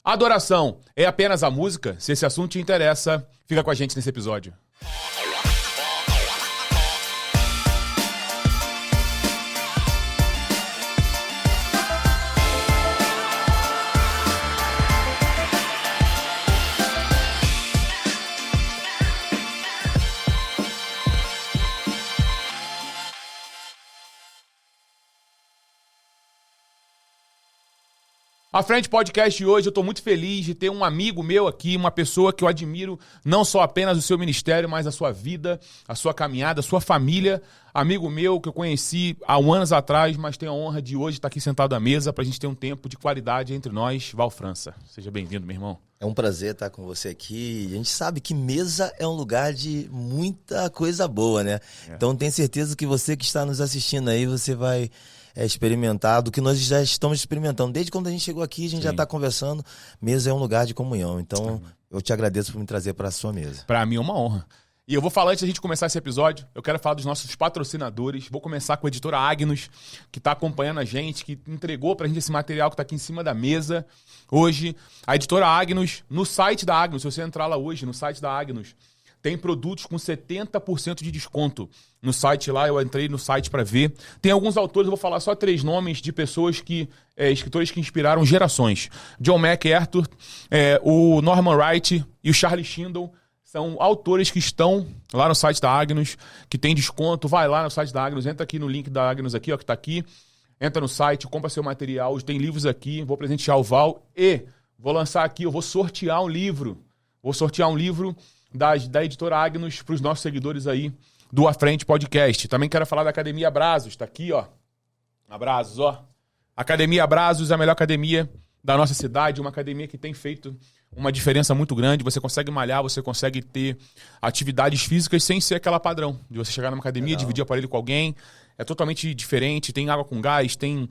Adoração é apenas a música? Se esse assunto te interessa, fica com a gente nesse episódio. À frente podcast de hoje, eu estou muito feliz de ter um amigo meu aqui, uma pessoa que eu admiro, não só apenas o seu ministério, mas a sua vida, a sua caminhada, a sua família. Amigo meu que eu conheci há anos atrás, mas tenho a honra de hoje estar aqui sentado à mesa para a gente ter um tempo de qualidade entre nós. Val França, seja bem-vindo, meu irmão. É um prazer estar com você aqui. A gente sabe que mesa é um lugar de muita coisa boa, né? Então tenho certeza que você que está nos assistindo aí, você vai experimentar do que nós já estamos experimentando. Desde quando a gente chegou aqui, a gente já está conversando. Mesa é um lugar de comunhão. Então eu te agradeço por me trazer para a sua mesa. Para mim é uma honra. E eu vou falar, antes da gente começar esse episódio, eu quero falar dos nossos patrocinadores. Vou começar com a editora Agnus, que está acompanhando a gente, que entregou pra gente esse material que está aqui em cima da mesa hoje. A editora Agnus, no site da Agnus, se você entrar lá hoje, no site da Agnus, tem produtos com 70% de desconto. No site lá, eu entrei no site para ver. Tem alguns autores, eu vou falar só 3 nomes de pessoas que, escritores que inspiraram gerações. John MacArthur, o Norman Wright e o Charlie Shindle. São autores que estão lá no site da Agnus, que tem desconto. Vai lá no site da Agnus, entra aqui no link da Agnus aqui, ó, que tá aqui. Entra no site, compra seu material. Tem livros aqui, vou presentear o Val. E vou lançar aqui, eu vou sortear um livro. Vou sortear um livro da editora Agnus para os nossos seguidores aí do À Frente Podcast. Também quero falar da Academia Abrasos. Tá aqui, ó. Abrasos, ó. Academia Abrasos é a melhor academia da nossa cidade. Uma academia que tem feito uma diferença muito grande. Você consegue malhar, você consegue ter atividades físicas sem ser aquela padrão. De você chegar numa academia, dividir o aparelho com alguém. É totalmente diferente. Tem água com gás, tem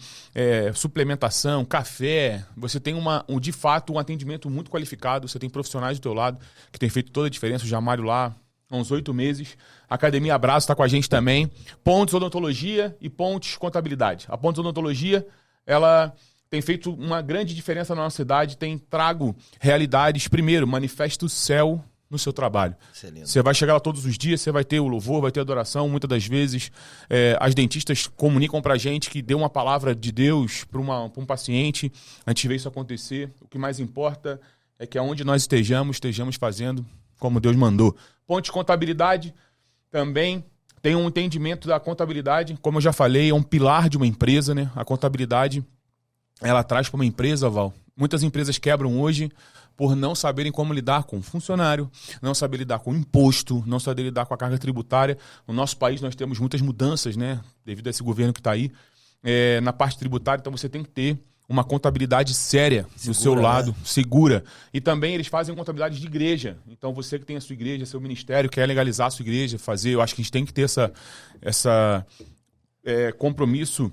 suplementação, café. Você tem, de fato, um atendimento muito qualificado. Você tem profissionais do teu lado que tem feito toda a diferença. O Jamário lá há uns 8 meses. A Academia Abraço está com a gente também. Pontes Odontologia e Pontes Contabilidade. A Pontes Odontologia, ela tem feito uma grande diferença na nossa cidade, tem trago realidades. Primeiro, manifesta o céu no seu trabalho. Você vai chegar lá todos os dias, você vai ter o louvor, vai ter a adoração. Muitas das vezes, as dentistas comunicam pra gente que deu uma palavra de Deus para um paciente. A gente vê isso acontecer. O que mais importa é que aonde nós estejamos fazendo como Deus mandou. Ponte Contabilidade também tem um entendimento da contabilidade. Como eu já falei, é um pilar de uma empresa, né? A contabilidade, ela traz para uma empresa, Val. Muitas empresas quebram hoje por não saberem como lidar com funcionário, não saber lidar com imposto, não saber lidar com a carga tributária. No nosso país nós temos muitas mudanças, né? Devido a esse governo que está aí, na parte tributária. Então você tem que ter uma contabilidade séria do seu lado, segura. E também eles fazem contabilidade de igreja. Então você que tem a sua igreja, seu ministério, quer legalizar a sua igreja, eu acho que a gente tem que ter essa compromisso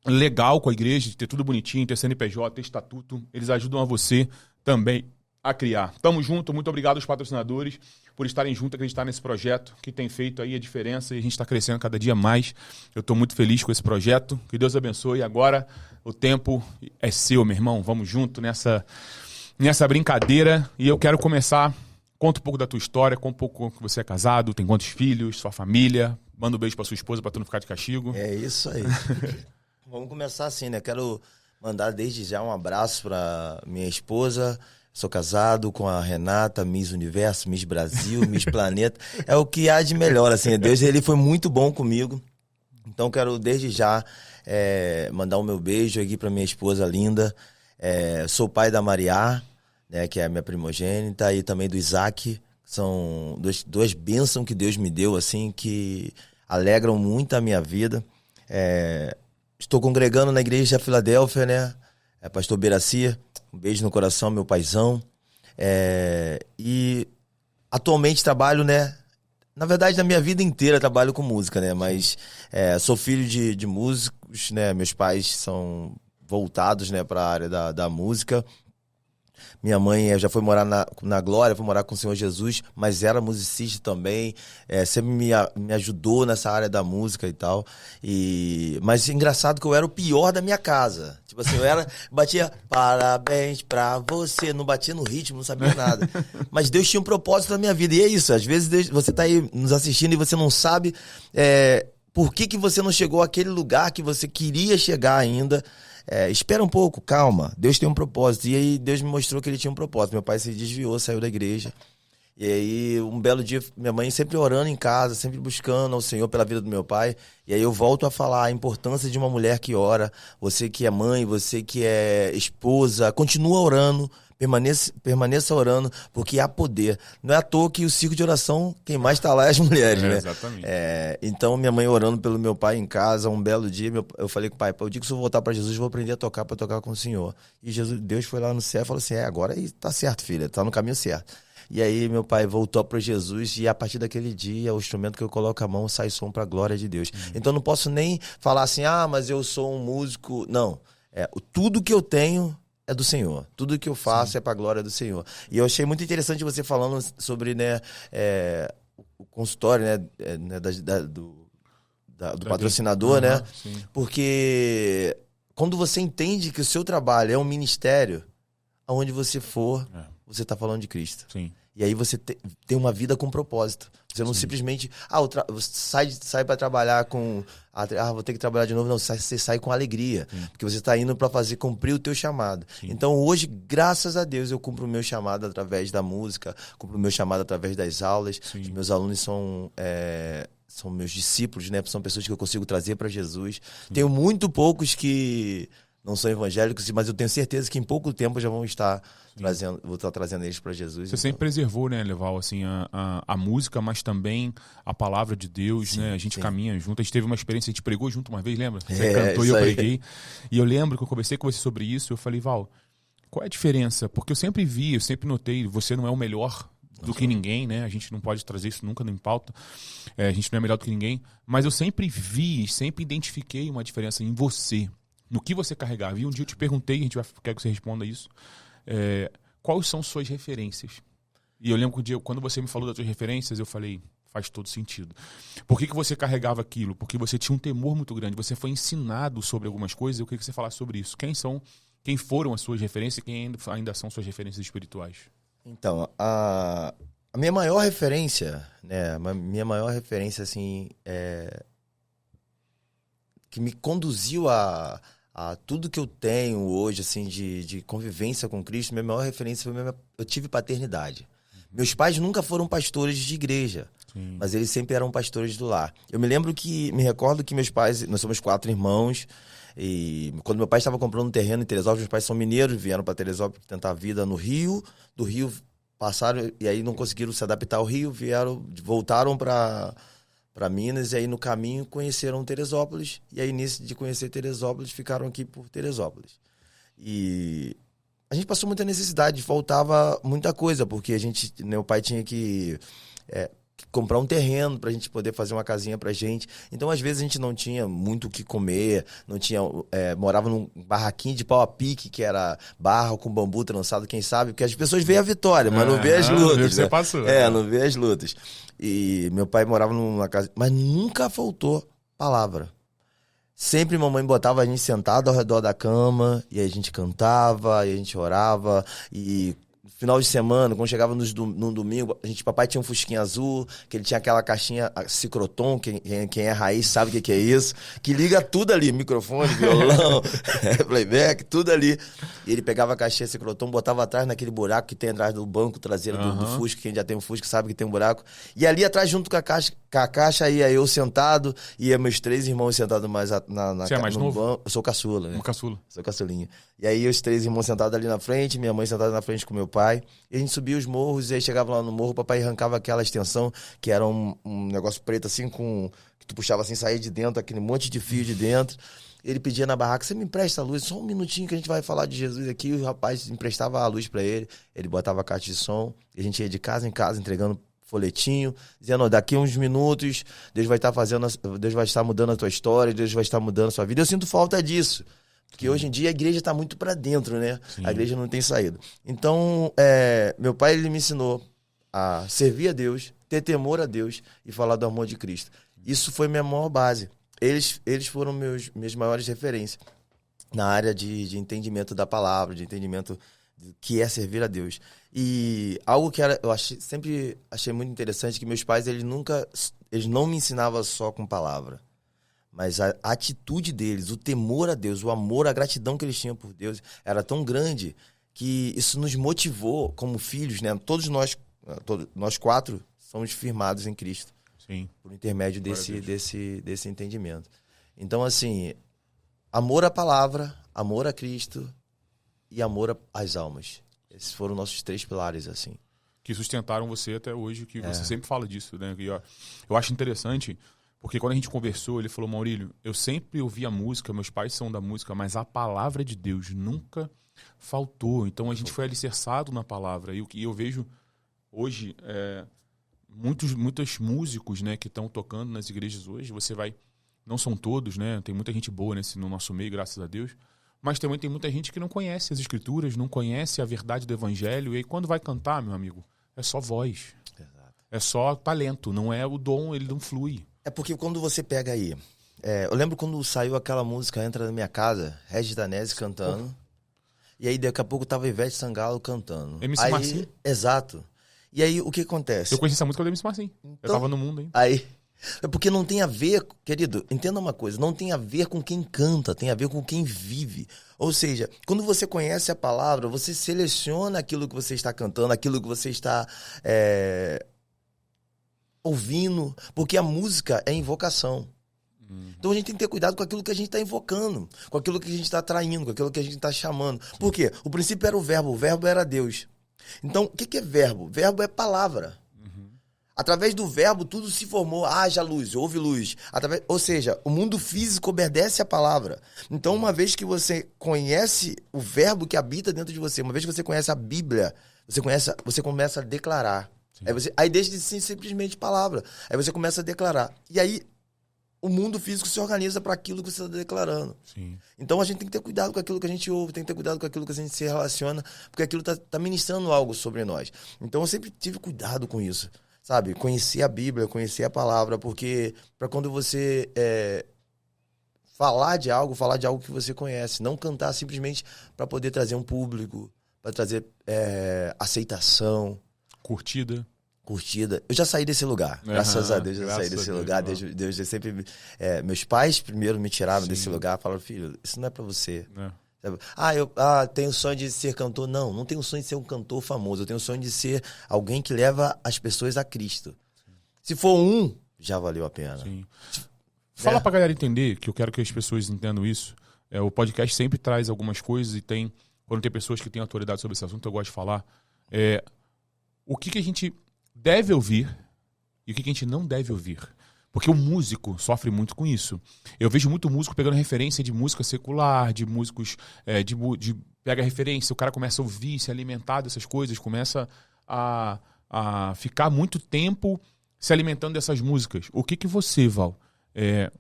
legal com a igreja, de ter tudo bonitinho, ter CNPJ, ter estatuto. Eles ajudam a você também a criar. Tamo junto, muito obrigado aos patrocinadores por estarem juntos, acreditar nesse projeto que tem feito aí a diferença e a gente está crescendo cada dia mais. Eu estou muito feliz com esse projeto. Que Deus abençoe. Agora o tempo é seu, meu irmão. Vamos junto nessa brincadeira. E eu quero começar. Conta um pouco da tua história, conta um pouco que você é casado, tem quantos filhos, sua família. Manda um beijo para sua esposa para tu não ficar de castigo. É isso aí. Vamos começar assim, né? Quero mandar desde já um abraço para minha esposa. Sou casado com a Renata, Miss Universo, Miss Brasil, Miss Planeta. É o que há de melhor, assim. Deus, ele foi muito bom comigo. Então quero desde já mandar o meu beijo aqui para minha esposa linda. Sou pai da Mariá, né, que é a minha primogênita, e também do Isaac. São duas bênçãos que Deus me deu, assim, que alegram muito a minha vida. Estou congregando na igreja de Filadélfia, né? Pastor Beracia, um beijo no coração, meu paizão. E atualmente trabalho, né? Na verdade, na minha vida inteira trabalho com música, né? Mas sou filho de músicos, né? Meus pais são voltados, né, para a área da música. Minha mãe já foi morar na Glória, foi morar com o Senhor Jesus, mas era musicista também, sempre me ajudou nessa área da música e tal. Mas engraçado que eu era o pior da minha casa. Tipo assim, batia parabéns pra você, não batia no ritmo, não sabia nada. Mas Deus tinha um propósito na minha vida, e é isso, às vezes você tá aí nos assistindo e você não sabe por que você não chegou àquele lugar que você queria chegar ainda. Espera um pouco, calma. Deus tem um propósito. E aí Deus me mostrou que ele tinha um propósito. Meu pai se desviou, saiu da igreja. E aí, um belo dia, minha mãe sempre orando em casa, sempre buscando ao Senhor pela vida do meu pai. E aí eu volto a falar a importância de uma mulher que ora. Você que é mãe, você que é esposa, continua orando. Permaneça orando, porque há poder. Não é à toa que o circo de oração, quem mais está lá é as mulheres, né? Exatamente. Então, minha mãe orando pelo meu pai em casa, um belo dia, eu falei com o pai, o dia que eu voltar para Jesus, eu vou aprender a tocar para tocar com o Senhor. E Deus foi lá no céu e falou assim, agora tá certo, filha, tá no caminho certo. E aí meu pai voltou para Jesus e a partir daquele dia, o instrumento que eu coloco a mão sai som para a glória de Deus. Então, não posso nem falar assim, mas eu sou um músico. Não, tudo que eu tenho é do Senhor. Tudo que eu faço é para a glória do Senhor. E eu achei muito interessante você falando sobre o consultório do patrocinador, né? Sim. Porque quando você entende que o seu trabalho é um ministério, aonde você for, você está falando de Cristo. Sim. E aí você tem uma vida com propósito. Você não simplesmente... sai para trabalhar com... vou ter que trabalhar de novo. Não, você sai com alegria. Sim. Porque você está indo para cumprir o teu chamado. Sim. Então hoje, graças a Deus, eu cumpro o meu chamado através da música, cumpro o meu chamado através das aulas. Sim. Os meus alunos são meus discípulos, né? São pessoas que eu consigo trazer para Jesus. Sim. Tenho muito poucos que não são evangélicos, mas eu tenho certeza que em pouco tempo já vão estar trazendo eles para Jesus. Você sempre preservou, né, Leval, assim, a música, mas também a palavra de Deus, sim, né? A gente caminha junto. A gente teve uma experiência, a gente pregou junto uma vez, lembra? Você cantou e eu preguei. E eu lembro que eu conversei com você sobre isso, eu falei, Val, qual é a diferença? Porque eu sempre notei, você não é o melhor do que ninguém, né? A gente não pode trazer isso nunca em pauta. A gente não é melhor do que ninguém. Mas eu sempre identifiquei uma diferença em você, no que você carregava. E um dia eu te perguntei, quero que você responda isso, quais são suas referências? E eu lembro que quando você me falou das suas referências, eu falei, faz todo sentido. Por que você carregava aquilo? Porque você tinha um temor muito grande, você foi ensinado sobre algumas coisas, eu queria que você falasse sobre isso. Quem foram as suas referências e quem ainda são suas referências espirituais? Então, a minha maior referência, né? Minha maior referência, assim, que me conduziu a tudo que eu tenho hoje, assim, de convivência com Cristo, minha maior referência foi eu tive paternidade. Meus pais nunca foram pastores de igreja, sim, mas eles sempre eram pastores do lar. Eu me recordo que meus pais, nós somos 4 irmãos, e quando meu pai estava comprando um terreno em Teresópolis, meus pais são mineiros, vieram para Teresópolis tentar a vida no Rio, do Rio passaram, e aí não conseguiram se adaptar ao Rio, voltaram para Minas, e aí no caminho conheceram Teresópolis, e aí nisso de conhecer Teresópolis, ficaram aqui por Teresópolis. E a gente passou muita necessidade, faltava muita coisa, porque meu pai tinha que comprar um terreno pra gente poder fazer uma casinha pra gente. Então, às vezes, a gente não tinha muito o que comer, não tinha, morava num barraquinho de pau a pique, que era barro com bambu trançado, quem sabe, porque as pessoas veem a vitória, mas não vê as lutas. Você né? passou. Não vê as lutas. E meu pai morava numa casa, mas nunca faltou palavra. Sempre mamãe botava a gente sentado ao redor da cama, e a gente cantava, e a gente orava, e final de semana, quando chegava num domingo, papai tinha um fusquinha azul, que ele tinha aquela caixinha cicloton, quem é raiz sabe o que é isso, que liga tudo ali, microfone, violão, playback, tudo ali. E ele pegava a caixinha cicloton, botava atrás naquele buraco que tem atrás do banco traseiro do Fusca, quem já tem um Fusca sabe que tem um buraco. E ali atrás, junto com a caixa, ia eu sentado, ia meus 3 irmãos sentados mais Você é mais novo? Banco. Eu sou caçula, né? Caçula. Sou caçulinha. E aí os 3 irmãos sentados ali na frente, minha mãe sentada na frente com meu pai. E a gente subia os morros, e aí chegava lá no morro, o papai arrancava aquela extensão, que era um negócio preto assim, que tu puxava assim, saía de dentro, aquele monte de fio de dentro. Ele pedia na barraca, você me empresta a luz, só um minutinho que a gente vai falar de Jesus aqui. E o rapaz emprestava a luz pra ele, ele botava a caixa de som, e a gente ia de casa em casa entregando folhetinho, dizendo, daqui a uns minutos, Deus vai estar mudando a tua história, Deus vai estar mudando a sua vida. Eu sinto falta disso. Porque hoje em dia a igreja está muito para dentro, né? Sim. A igreja não tem saída. Então, meu pai ele me ensinou a servir a Deus, ter temor a Deus e falar do amor de Cristo. Isso foi minha maior base. Eles foram minhas maiores referências na área de entendimento da palavra, de entendimento do que é servir a Deus. E algo que sempre achei muito interessante, que meus pais, eles não me ensinavam só com palavra, mas a atitude deles, o temor a Deus, o amor, a gratidão que eles tinham por Deus era tão grande que isso nos motivou como filhos, né? Todos nós 4 somos firmados em Cristo. Sim. Por intermédio desse entendimento. Então, assim, amor à palavra, amor a Cristo e amor às almas. Esses foram nossos 3 pilares, assim. Que sustentaram você até hoje, que você sempre fala disso, né? E, ó, eu acho interessante, porque quando a gente conversou, ele falou, Maurílio, eu sempre ouvi a música, meus pais são da música, mas a palavra de Deus nunca faltou. Então, a gente foi alicerçado na palavra. E eu vejo hoje... muitos músicos, né, que estão tocando nas igrejas hoje, você vai, não são todos, né, tem muita gente boa no nosso meio, graças a Deus, mas também tem muita gente que não conhece as escrituras, não conhece a verdade do evangelho, e aí quando vai cantar, meu amigo, é só voz, é só talento, não é o dom, ele não flui. É porque quando você pega aí, eu lembro quando saiu aquela música Entra na Minha Casa, Regis Danese cantando, e aí daqui a pouco tava Ivete Sangalo cantando. MC Marcinho. Exato. E aí, o que acontece? Eu conheci essa música do MC Marcinho. Então, eu tava no mundo, hein? Aí, é porque não tem a ver, querido, entenda uma coisa, não tem a ver com quem canta, tem a ver com quem vive. Ou seja, quando você conhece a palavra, você seleciona aquilo que você está cantando, aquilo que você está ouvindo, porque a música é invocação. Então a gente tem que ter cuidado com aquilo que a gente está invocando, com aquilo que a gente está atraindo, com aquilo que a gente está chamando. Por quê? O princípio era o verbo era Deus. Então, o que é verbo? Verbo é palavra. Através do verbo, tudo se formou. Haja luz, houve luz. Ou seja, o mundo físico obedece à palavra. Então, uma vez que você conhece o verbo que habita dentro de você, uma vez que você conhece a Bíblia, você começa a declarar. Aí deixa de ser simplesmente palavra. Aí você começa a declarar. E aí, o mundo físico se organiza para aquilo que você está declarando. Sim. Então a gente tem que ter cuidado com aquilo que a gente ouve, tem que ter cuidado com aquilo que a gente se relaciona, porque aquilo tá ministrando algo sobre nós. Então eu sempre tive cuidado com isso, sabe? Conhecer a Bíblia, conhecer a palavra, porque para quando você falar de algo que você conhece, não cantar simplesmente para poder trazer um público, para trazer aceitação. Curtida. Eu já saí desse lugar, graças a Deus, eu já saí desse lugar. Deus sempre... meus pais primeiro me tiraram desse lugar, falaram, filho, isso não é pra você. Eu tenho o sonho de ser cantor. Não tenho o sonho de ser um cantor famoso, eu tenho o sonho de ser alguém que leva as pessoas a Cristo. Se for já valeu a pena. Sim. Fala pra galera entender, que eu quero que as pessoas entendam isso. O podcast sempre traz algumas coisas e quando tem pessoas que têm autoridade sobre esse assunto, eu gosto de falar. O que a gente deve ouvir e o que a gente não deve ouvir. Porque o músico sofre muito com isso. Eu vejo muito músico pegando referência de música secular, de músicos... pega referência, o cara começa a ouvir, se alimentar dessas coisas, começa a ficar muito tempo se alimentando dessas músicas. O que você, Val,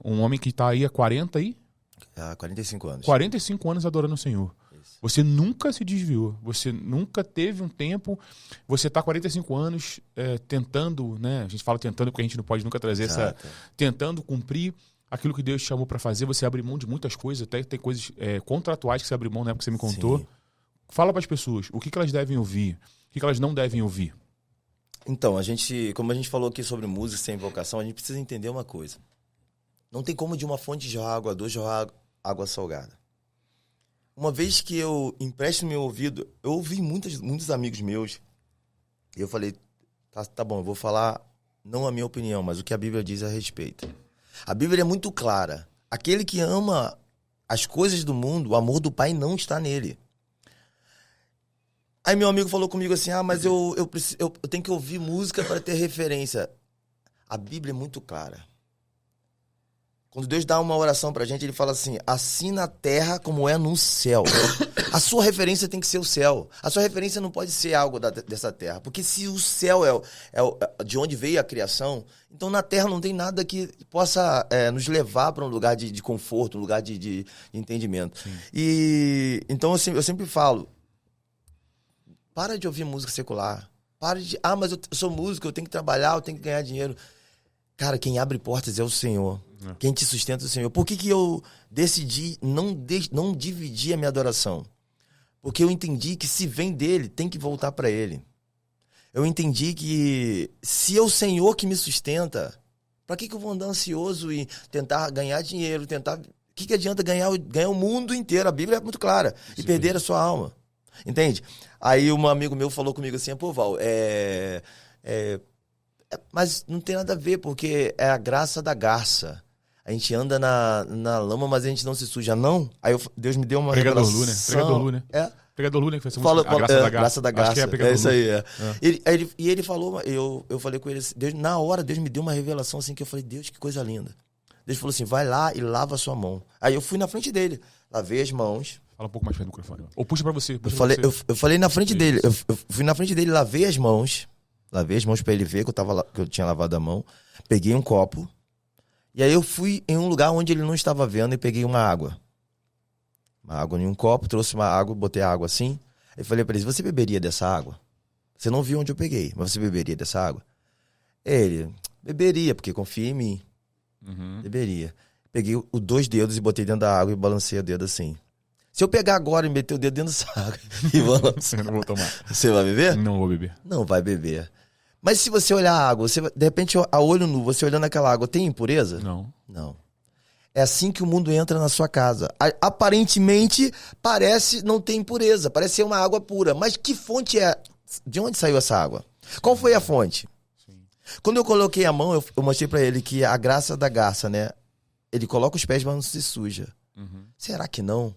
um homem que está aí há 45 anos. 45 anos adorando o Senhor. Você nunca se desviou, você nunca teve um tempo, você está 45 anos tentando, né? A gente fala tentando porque a gente não pode nunca trazer tentando cumprir aquilo que Deus te chamou para fazer. Você abre mão de muitas coisas, até tem coisas contratuais que você abre mão, né? Porque você me contou. Sim. Fala para as pessoas o que elas devem ouvir, o que elas não devem ouvir. Então, como a gente falou aqui sobre música sem vocação, a gente precisa entender uma coisa. Não tem como de uma fonte jorrar água doce, jorrar água salgada. Uma vez que eu empresto meu ouvido, eu ouvi muitos amigos meus, e eu falei, tá bom, eu vou falar não a minha opinião, mas o que a Bíblia diz a respeito. A Bíblia é muito clara. Aquele que ama as coisas do mundo, o amor do Pai não está nele. Aí meu amigo falou comigo assim, mas eu tenho que ouvir música para ter referência. A Bíblia é muito clara. Quando Deus dá uma oração pra gente, ele fala assim, assim na terra como é no céu. A sua referência tem que ser o céu. A sua referência não pode ser algo dessa terra. Porque se o céu de onde veio a criação, então na terra não tem nada que possa nos levar para um lugar de conforto, um lugar de entendimento. Sim. E então eu sempre falo, para de ouvir música secular. Para de, mas eu sou músico, eu tenho que trabalhar, eu tenho que ganhar dinheiro. Cara, quem abre portas é o Senhor. Quem te sustenta é o Senhor. Por que eu decidi não dividir a minha adoração? Porque eu entendi que se vem dele, tem que voltar para ele. Eu entendi que se é o Senhor que me sustenta, para que eu vou andar ansioso e tentar ganhar dinheiro, tentar... O que adianta ganhar o mundo inteiro? A Bíblia é muito clara. E perder a sua alma. Entende? Aí um amigo meu falou comigo assim, pô, Val, mas não tem nada a ver, porque é a graça da garça. A gente anda na lama, mas a gente não se suja, não. Aí Deus me deu uma Pregador revelação. Lu, né? Pregador Lu, né? Pregador Lu, né? Que fez essa música. A graça da garça. Graça da garça. Acho que é isso aí, é. E ele falou, eu falei com ele, Deus, na hora Deus me deu uma revelação assim, que eu falei, Deus, que coisa linda. Deus falou assim, vai lá e lava a sua mão. Aí eu fui na frente dele, lavei as mãos. Fala um pouco mais perto do microfone. Ou puxa pra você. Eu falei na frente dele, eu fui na frente dele, lavei as mãos pra ele ver que eu tinha lavado a mão. Peguei um copo. E aí eu fui em um lugar onde ele não estava vendo e peguei uma água. Uma água em um copo, trouxe uma água, botei a água assim. Aí falei pra ele, você beberia dessa água? Você não viu onde eu peguei, mas você beberia dessa água? Ele, beberia, porque confia em mim. Beberia. Peguei os 2 dedos e botei dentro da água e balancei o dedo assim. Se eu pegar agora e meter o dedo dentro dessa água e balançar... Eu não vou tomar. Você vai beber? Não vou beber. Não vai beber. Mas se você olhar a água, de repente, a olho nu, você olhando aquela água, tem impureza? Não. Não. É assim que o mundo entra na sua casa. Aparentemente, parece não ter impureza, parece ser uma água pura. Mas que fonte é? De onde saiu essa água? Qual foi a fonte? Sim. Quando eu coloquei a mão, eu mostrei pra ele que a graça da garça, né? Ele coloca os pés, mas não se suja. Será que não?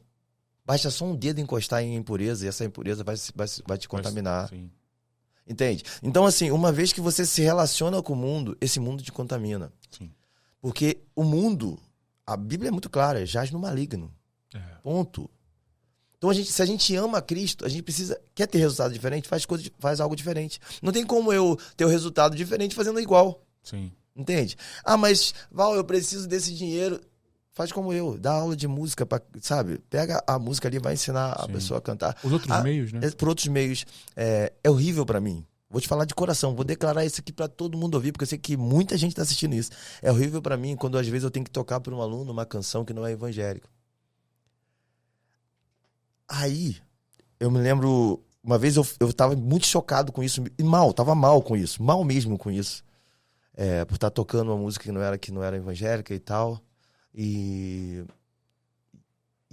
Basta só um dedo encostar em impureza e essa impureza vai te contaminar. Sim. Entende? Então, assim, uma vez que você se relaciona com o mundo, esse mundo te contamina. Sim. Porque o mundo, a Bíblia é muito clara, jaz no maligno. Ponto. Então, se a gente ama Cristo, a gente quer ter resultado diferente, faz algo diferente. Não tem como eu ter o resultado diferente fazendo igual. Sim. Entende? Mas, Val, eu preciso desse dinheiro. Faz como eu, dá aula de música, sabe? Pega a música ali e vai ensinar a pessoa a cantar. Os outros meios, né? Por outros meios. É horrível pra mim. Vou te falar de coração, vou declarar isso aqui pra todo mundo ouvir, porque eu sei que muita gente tá assistindo isso. É horrível pra mim quando às vezes eu tenho que tocar pra um aluno uma canção que não é evangélica. Aí, eu me lembro, uma vez eu tava muito chocado com isso, e tava mal com isso, mal mesmo com isso. Por estar tocando uma música que não era evangélica e tal. E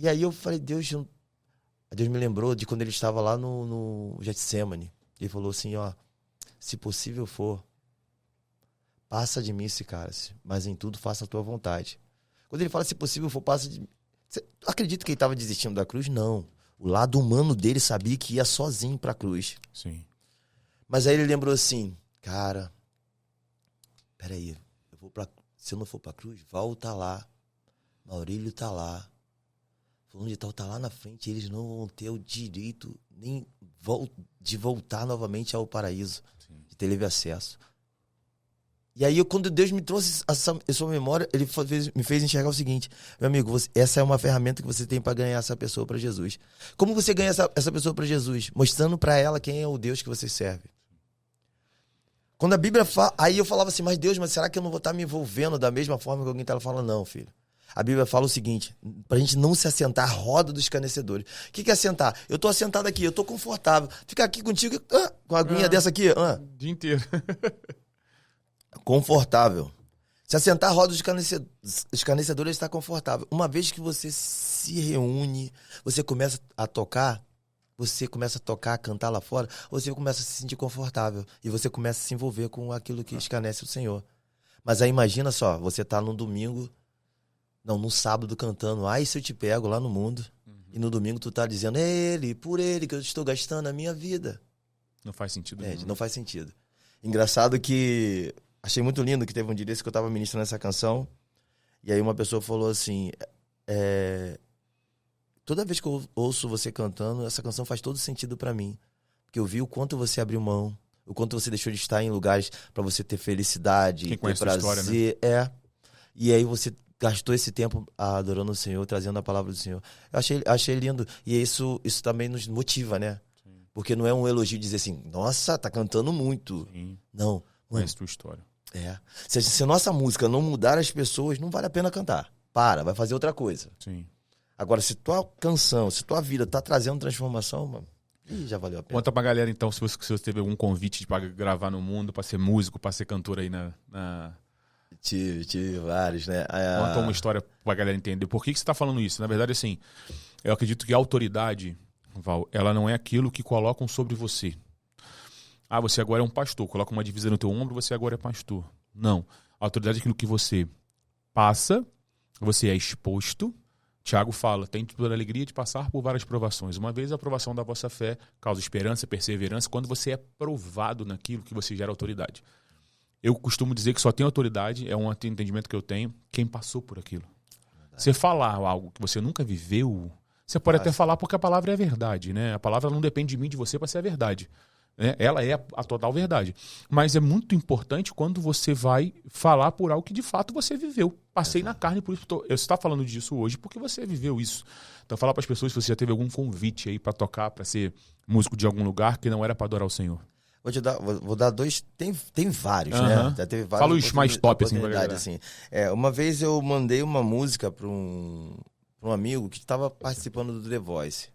aí eu falei, Deus me lembrou de quando ele estava lá no Getsemane. Ele falou assim, ó, se possível for, passa de mim esse cálice, mas em tudo faça a tua vontade. Quando ele fala se possível for, passa de mim. Você acredita que ele estava desistindo da cruz? Não. O lado humano dele sabia que ia sozinho pra cruz. Sim. Mas aí ele lembrou assim, cara, peraí, se eu não for pra cruz, Val tá lá. Maurílio tá lá. Fulano de tal tá lá na frente. Eles não vão ter o direito nem de voltar novamente ao paraíso. Sim. De ter livre acesso. E aí, quando Deus me trouxe essa memória, ele me fez enxergar o seguinte: meu amigo, essa é uma ferramenta que você tem para ganhar essa pessoa para Jesus. Como você ganha essa pessoa para Jesus? Mostrando para ela quem é o Deus que você serve. Quando a Bíblia fala... Aí eu falava assim, mas Deus, será que eu não vou estar me envolvendo da mesma forma que alguém tá falando? Não, filho. A Bíblia fala o seguinte, pra gente não se assentar à roda dos escarnecedores. O que é assentar? Eu tô assentado aqui, eu tô confortável. Ficar aqui contigo, com a aguinha dessa aqui. O dia inteiro. Confortável. Se assentar à roda dos escarnecedores, está confortável. Uma vez que você se reúne, você começa a tocar, a cantar lá fora, você começa a se sentir confortável. E você começa a se envolver com aquilo que escarnece o Senhor. Mas aí imagina só, você tá num domingo... Não, no sábado cantando, ai se eu te pego lá no mundo. E no domingo tu tá dizendo, por ele que eu estou gastando a minha vida. Não faz sentido. Não faz sentido. Engraçado que, achei muito lindo que teve um dia desse que eu tava ministrando essa canção. E aí uma pessoa falou assim, toda vez que eu ouço você cantando, essa canção faz todo sentido pra mim. Porque eu vi o quanto você abriu mão, o quanto você deixou de estar em lugares pra você ter felicidade, Quem ter conhece a prazer. história, né? E aí você gastou esse tempo adorando o Senhor, trazendo a palavra do Senhor. Eu achei lindo. E isso também nos motiva, né? Sim. Porque não é um elogio dizer assim, nossa, tá cantando muito. Sim. Não. Conhece a tua história. Se a nossa música não mudar as pessoas, não vale a pena cantar. Vai fazer outra coisa. Sim. Agora, se tua canção, se tua vida tá trazendo transformação, mano, já valeu a pena. Conta pra galera, então, se você teve algum convite pra gravar no mundo, pra ser músico, pra ser cantor aí na... Tive vários, né? Conta uma história pra galera entender. Por que você tá falando isso? Na verdade, assim, eu acredito que a autoridade, Val, ela não é aquilo que colocam sobre você. Ah, você agora é um pastor. Coloca uma divisa no teu ombro, você agora é pastor. Não. A autoridade é aquilo que você passa, você é exposto. Tiago fala, tem toda a alegria de passar por várias provações. Uma vez a aprovação da vossa fé causa esperança, perseverança. Quando você é provado naquilo que você gera autoridade. Eu costumo dizer que só tem autoridade, é um entendimento que eu tenho, quem passou por aquilo. Você falar algo que você nunca viveu, você pode até falar porque a palavra é a verdade, né? A palavra não depende de mim, de você, para ser a verdade. Né? Ela é a total verdade. Mas é muito importante quando você vai falar por algo que de fato você viveu. Passei na carne, por isso você está falando disso hoje, porque você viveu isso. Então falar para as pessoas se você já teve algum convite aí para tocar, para ser músico de algum lugar que não era para adorar o Senhor. Vou dar dois. Tem vários, né? Já teve vários. Fala os mais top, assim. Uma vez eu mandei uma música para um amigo que estava participando do The Voice.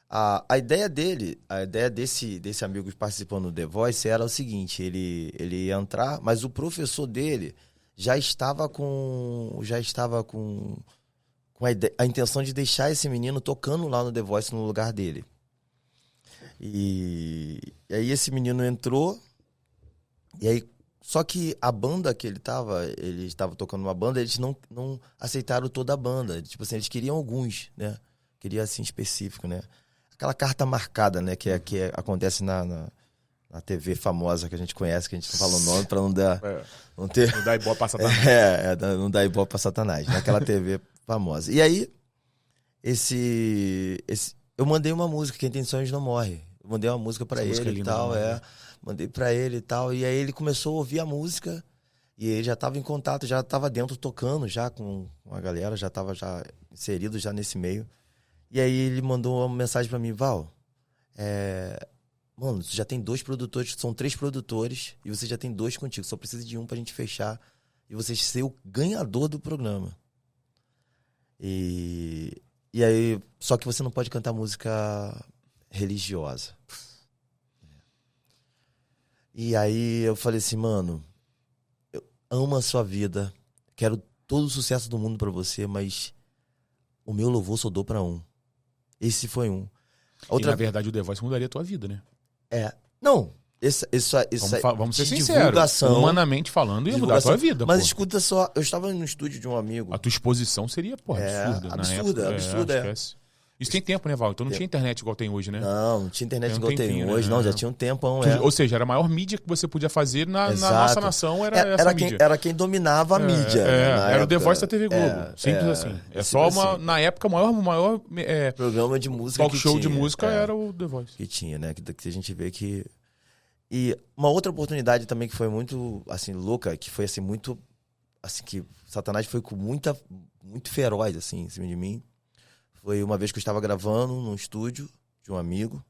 A ideia desse amigo participando do The Voice era o seguinte: ele ia entrar, mas o professor dele já estava com a intenção de deixar esse menino tocando lá no The Voice no lugar dele. E aí esse menino entrou, e aí só que a banda que ele estava tocando uma banda, eles não aceitaram toda a banda. Tipo assim, eles queriam alguns, né? Queria assim específico, né? Aquela carta marcada, né? Que acontece na TV famosa que a gente conhece, que a gente não fala o nome pra não dar... Não dar ibope pra Satanás. Não dar ibope pra Satanás. Naquela TV famosa. E aí, eu mandei uma música, Quem Tem Sonhos Não Morre. Eu mandei uma música pra ele e tal, mandei pra ele e tal. E aí ele começou a ouvir a música e ele já tava em contato, já tava dentro tocando já com a galera, já tava inserido já nesse meio. E aí ele mandou uma mensagem pra mim, Val, mano, você já tem 2 produtores, são 3 produtores, e você já tem 2 contigo, só precisa de um pra gente fechar e você ser o ganhador do programa. E aí, só que você não pode cantar música religiosa. E aí eu falei assim, mano, eu amo a sua vida, quero todo o sucesso do mundo pra você, mas o meu louvor só dou pra um. Esse foi um. E na verdade o The Voice mudaria a tua vida, né? Não, vamos ser sinceros. Humanamente falando, ia mudar a tua vida. Mas escuta só, eu estava no estúdio de um amigo. A tua exposição seria, absurda. Absurda. Isso tem tempo, né, Val? Então não tinha internet igual tem hoje, né? Não tinha internet igual tem hoje, não. Já tinha um tempão, Ou seja, era a maior mídia que você podia fazer na nossa nação, era essa mídia. Era quem dominava a mídia. Era o The Voice da TV Globo. Simples assim. Na época, o maior programa de música talk show de música era o The Voice. Que tinha, né? Que a gente vê que... E uma outra oportunidade também que foi muito, assim, louca, que foi, assim, muito... Assim, que Satanás foi com muito feroz, assim, em cima de mim. Foi uma vez que eu estava gravando num estúdio de um amigo,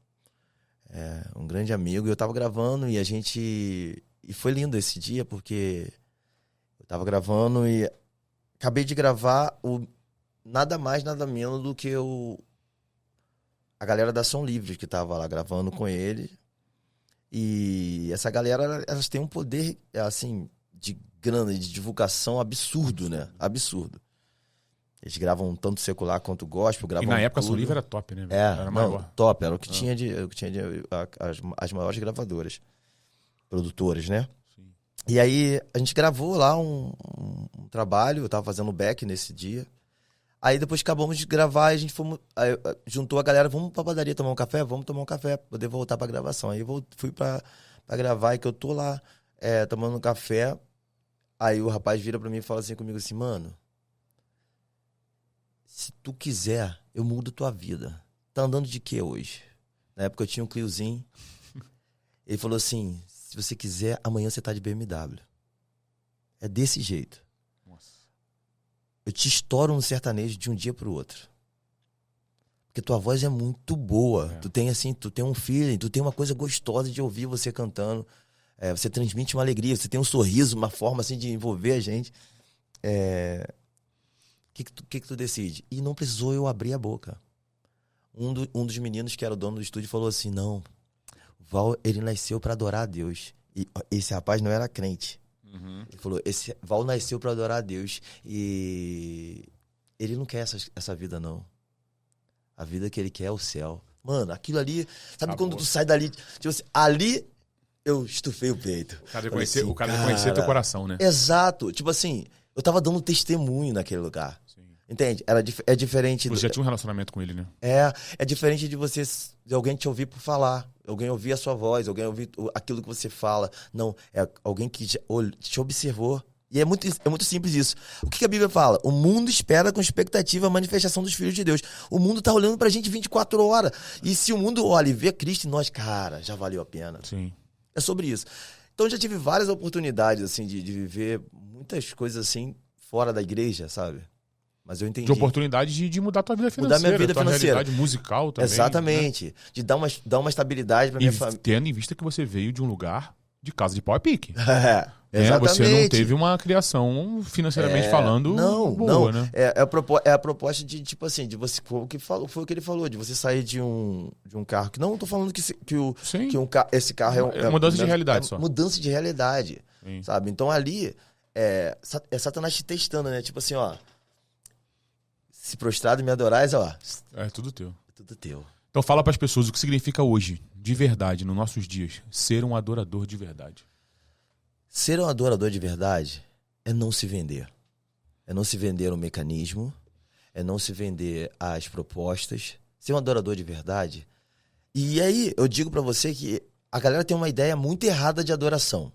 um grande amigo, e eu estava gravando e foi lindo esse dia, porque eu estava gravando e acabei de gravar nada mais, nada menos do que a galera da Som Livre, que estava lá gravando com ele. E essa galera, elas têm um poder, assim, de grana, de divulgação absurdo, né? Absurdo. Eles gravam tanto secular quanto gospel, gravam. E na época tudo. a Som Livre era top, né? Era maior. Top, era o que tinha as maiores gravadoras, produtoras, né? Sim. E aí a gente gravou lá um trabalho, eu tava fazendo back nesse dia. Aí depois acabamos de gravar, a gente juntou a galera, vamos pra padaria tomar um café? Vamos tomar um café, poder voltar pra gravação. Aí eu fui pra gravar, e que eu tô lá tomando um café. Aí o rapaz vira pra mim e fala assim comigo assim, mano, se tu quiser, eu mudo tua vida. Tá andando de quê hoje? Na época eu tinha um Cliozinho. Ele falou assim, se você quiser, amanhã você tá de BMW. É desse jeito. Nossa. Eu te estouro no sertanejo de um dia pro outro. Porque tua voz é muito boa. Tu tem assim, tu tem um feeling, tu tem uma coisa gostosa de ouvir você cantando. Você transmite uma alegria, você tem um sorriso, uma forma assim de envolver a gente. Que tu decide? E não precisou eu abrir a boca. Um dos meninos que era o dono do estúdio falou assim, não, o Val, ele nasceu para adorar a Deus. E esse rapaz não era crente. Uhum. Ele falou, esse Val nasceu para adorar a Deus. E ele não quer essa vida, não. A vida que ele quer é o céu. Mano, aquilo ali... Sabe quando tu sai dali... Tipo assim, ali eu estufei o peito. O cara conhecer teu coração, né? Exato. Tipo assim, eu tava dando testemunho naquele lugar. Sim. Entende? É diferente... Você já tinha um relacionamento com ele, né? É diferente de alguém te ouvir por falar. Alguém ouvir a sua voz, alguém ouvir aquilo que você fala. Não, é alguém que te observou. E é muito simples isso. O que a Bíblia fala? O mundo espera com expectativa a manifestação dos filhos de Deus. O mundo tá olhando pra gente 24 horas. E se o mundo olha e vê Cristo em nós, cara, já valeu a pena. Sim. É sobre isso. Então eu já tive várias oportunidades, assim, de viver muitas coisas, assim, fora da igreja, sabe? Mas eu entendi. De oportunidade de mudar tua vida financeira. Mudar minha vida financeira. Realidade musical também. Exatamente. Né? De dar uma estabilidade pra minha família. Tendo em vista que você veio de um lugar de casa de pau e pique. Exatamente. Você não teve uma criação financeiramente falando boa, né? É a proposta de, tipo assim, de você, foi o que ele falou, de você sair de um carro, que não tô falando que esse carro é mudança de realidade só. Mudança de realidade, Sim. sabe? Então ali, é Satanás te testando, né? Tipo assim, ó, se prostrado e me adorais, ó. É tudo teu. É tudo teu. Então fala pras pessoas o que significa hoje, de verdade, nos nossos dias, ser um adorador de verdade. Ser um adorador de verdade é não se vender. É não se vender o mecanismo, é não se vender as propostas. Ser um adorador de verdade. E aí, eu digo pra você que a galera tem uma ideia muito errada de adoração.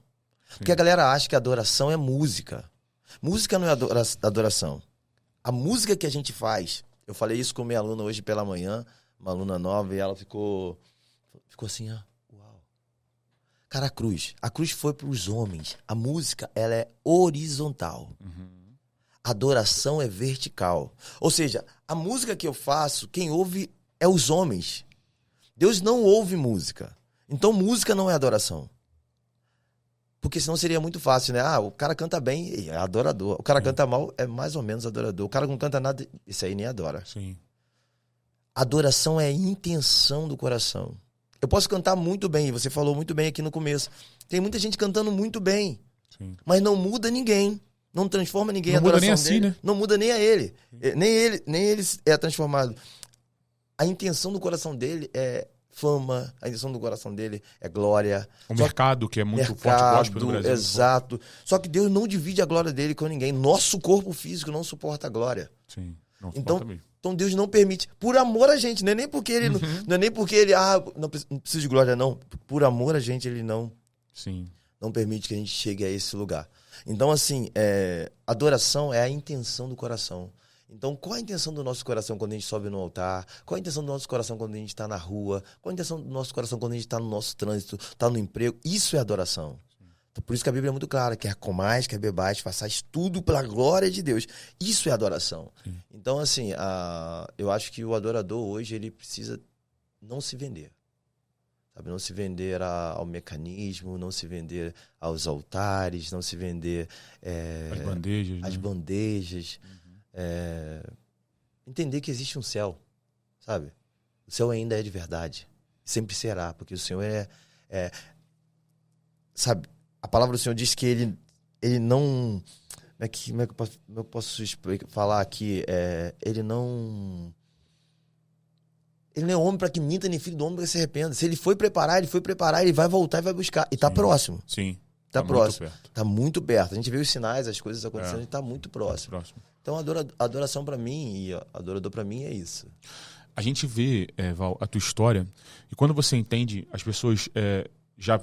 Sim. Porque a galera acha que adoração é música. Música não é adoração. A música que a gente faz, eu falei isso com minha aluna hoje pela manhã, uma aluna nova, e ela ficou assim, ó. Cara, a cruz foi para os homens. A música, ela é horizontal. Uhum. A adoração é vertical. Ou seja, a música que eu faço, quem ouve é os homens. Deus não ouve música. Então, música não é adoração. Porque senão seria muito fácil, né? O cara canta bem, é adorador. O cara canta mal, é mais ou menos adorador. O cara não canta nada, isso aí nem adora. Sim. Adoração é a intenção do coração. Eu posso cantar muito bem, você falou muito bem aqui no começo. Tem muita gente cantando muito bem, sim, mas não muda ninguém, não transforma ninguém. Não muda nem assim, né? Não muda nem a ele. Nem ele é transformado. A intenção do coração dele é fama, a intenção do coração dele é glória. Mercado, que é muito forte, gospel no Brasil. Exato. Só que Deus não divide a glória dele com ninguém. Nosso corpo físico não suporta a glória. Sim, não suporta mesmo. Então Deus não permite, por amor a gente, não é nem porque ele não é nem porque ele não precisa de glória não, por amor a gente ele não permite que a gente chegue a esse lugar. Então assim, adoração é a intenção do coração. Então qual a intenção do nosso coração quando a gente sobe no altar? Qual a intenção do nosso coração quando a gente está na rua? Qual a intenção do nosso coração quando a gente está no nosso trânsito, está no emprego? Isso é adoração. Então, por isso que a Bíblia é muito clara, quer comais, quer bebais, façais tudo pela glória de Deus. Isso é adoração. Sim. Então, assim, eu acho que o adorador hoje, ele precisa não se vender. Sabe? Não se vender ao mecanismo, não se vender aos altares, não se vender... As bandejas. Entender que existe um céu, sabe? O céu ainda é de verdade. Sempre será, porque o Senhor sabe? A palavra do Senhor diz que ele não... Como é que eu posso falar aqui? Ele não é homem para que minta, nem filho do homem para que se arrependa. Se ele foi preparar, ele vai voltar e vai buscar. E tá próximo. Sim. Tá próximo. Tá muito perto. A gente vê os sinais, as coisas acontecendo e tá muito próximo. Então, a adoração para mim e adorador para mim é isso. A gente vê, Val, a tua história, e quando você entende, as pessoas já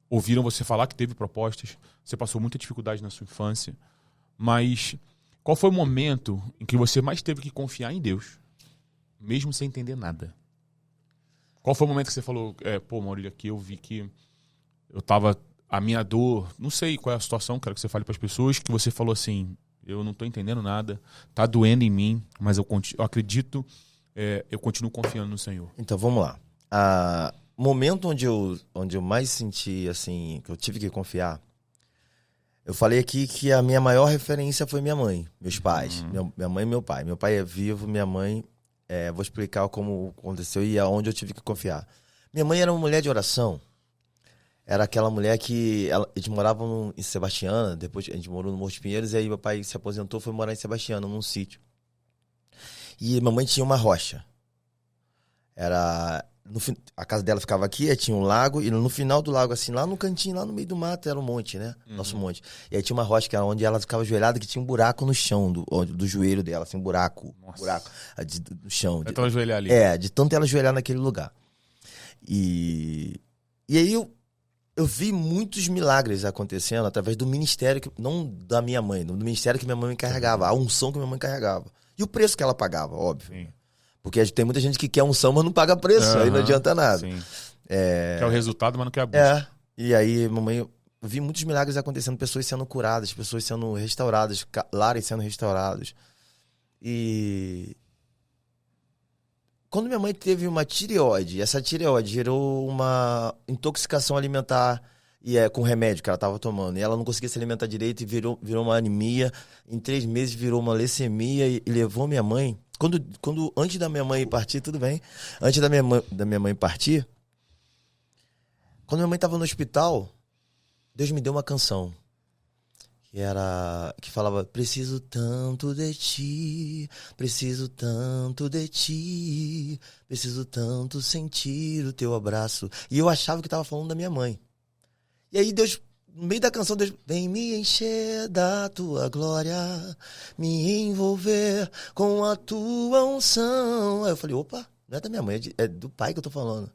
ouviram você falar que teve propostas, você passou muita dificuldade na sua infância, mas Qual foi o momento em que você mais teve que confiar em Deus, mesmo sem entender nada? Qual foi o momento que você falou, pô, Maurílio, aqui eu vi que eu tava... A minha dor, não sei qual é a situação, quero que você fale para as pessoas, que você falou assim, eu não tô entendendo nada, tá doendo em mim, mas eu acredito, eu continuo confiando no Senhor. Então, vamos lá. O momento onde eu mais senti, assim, que eu tive que confiar, eu falei aqui que a minha maior referência foi minha mãe, meus pais. Minha mãe e meu pai. Meu pai é vivo, minha mãe... vou explicar como aconteceu e aonde eu tive que confiar. Minha mãe era uma mulher de oração. Era aquela mulher que... Eles moravam em Sebastiana, depois a gente morou no Morro de Pinheiros, e aí meu pai se aposentou, foi morar em Sebastiana, num sítio. E minha mãe tinha uma rocha. A casa dela ficava aqui, aí tinha um lago, e no final do lago, assim, lá no cantinho, lá no meio do mato, era um monte, né? Nosso monte. E aí tinha uma rocha, que era onde ela ficava ajoelhada, que tinha um buraco no chão do joelho dela, assim, um buraco. Nossa. Buraco no chão. Então ela ajoelhar ali. De tanto ela ajoelhar naquele lugar. E aí eu vi muitos milagres acontecendo através do ministério, não da minha mãe, do ministério que minha mãe me carregava, a unção que minha mãe carregava. E o preço que ela pagava, óbvio. Sim. Porque tem muita gente que quer unção, mas não paga preço, aí não adianta nada. Sim. Quer o resultado, mas não quer a busca. E aí, mamãe, eu vi muitos milagres acontecendo, pessoas sendo curadas, pessoas sendo restauradas, lares sendo restaurados. E quando minha mãe teve uma tireoide, essa tireoide gerou uma intoxicação alimentar com remédio que ela estava tomando. E ela não conseguia se alimentar direito e virou uma anemia. Em 3 meses virou uma leucemia e levou minha mãe... Antes da minha mãe partir, tudo bem. Antes da minha mãe partir, quando minha mãe estava no hospital, Deus me deu uma canção. Que falava, preciso tanto de ti, preciso tanto de ti, preciso tanto sentir o teu abraço. E eu achava que estava falando da minha mãe. E aí Deus... No meio da canção, Deus vem me encher da tua glória, me envolver com a tua unção. Aí eu falei, opa, não é da minha mãe, é do pai que eu tô falando.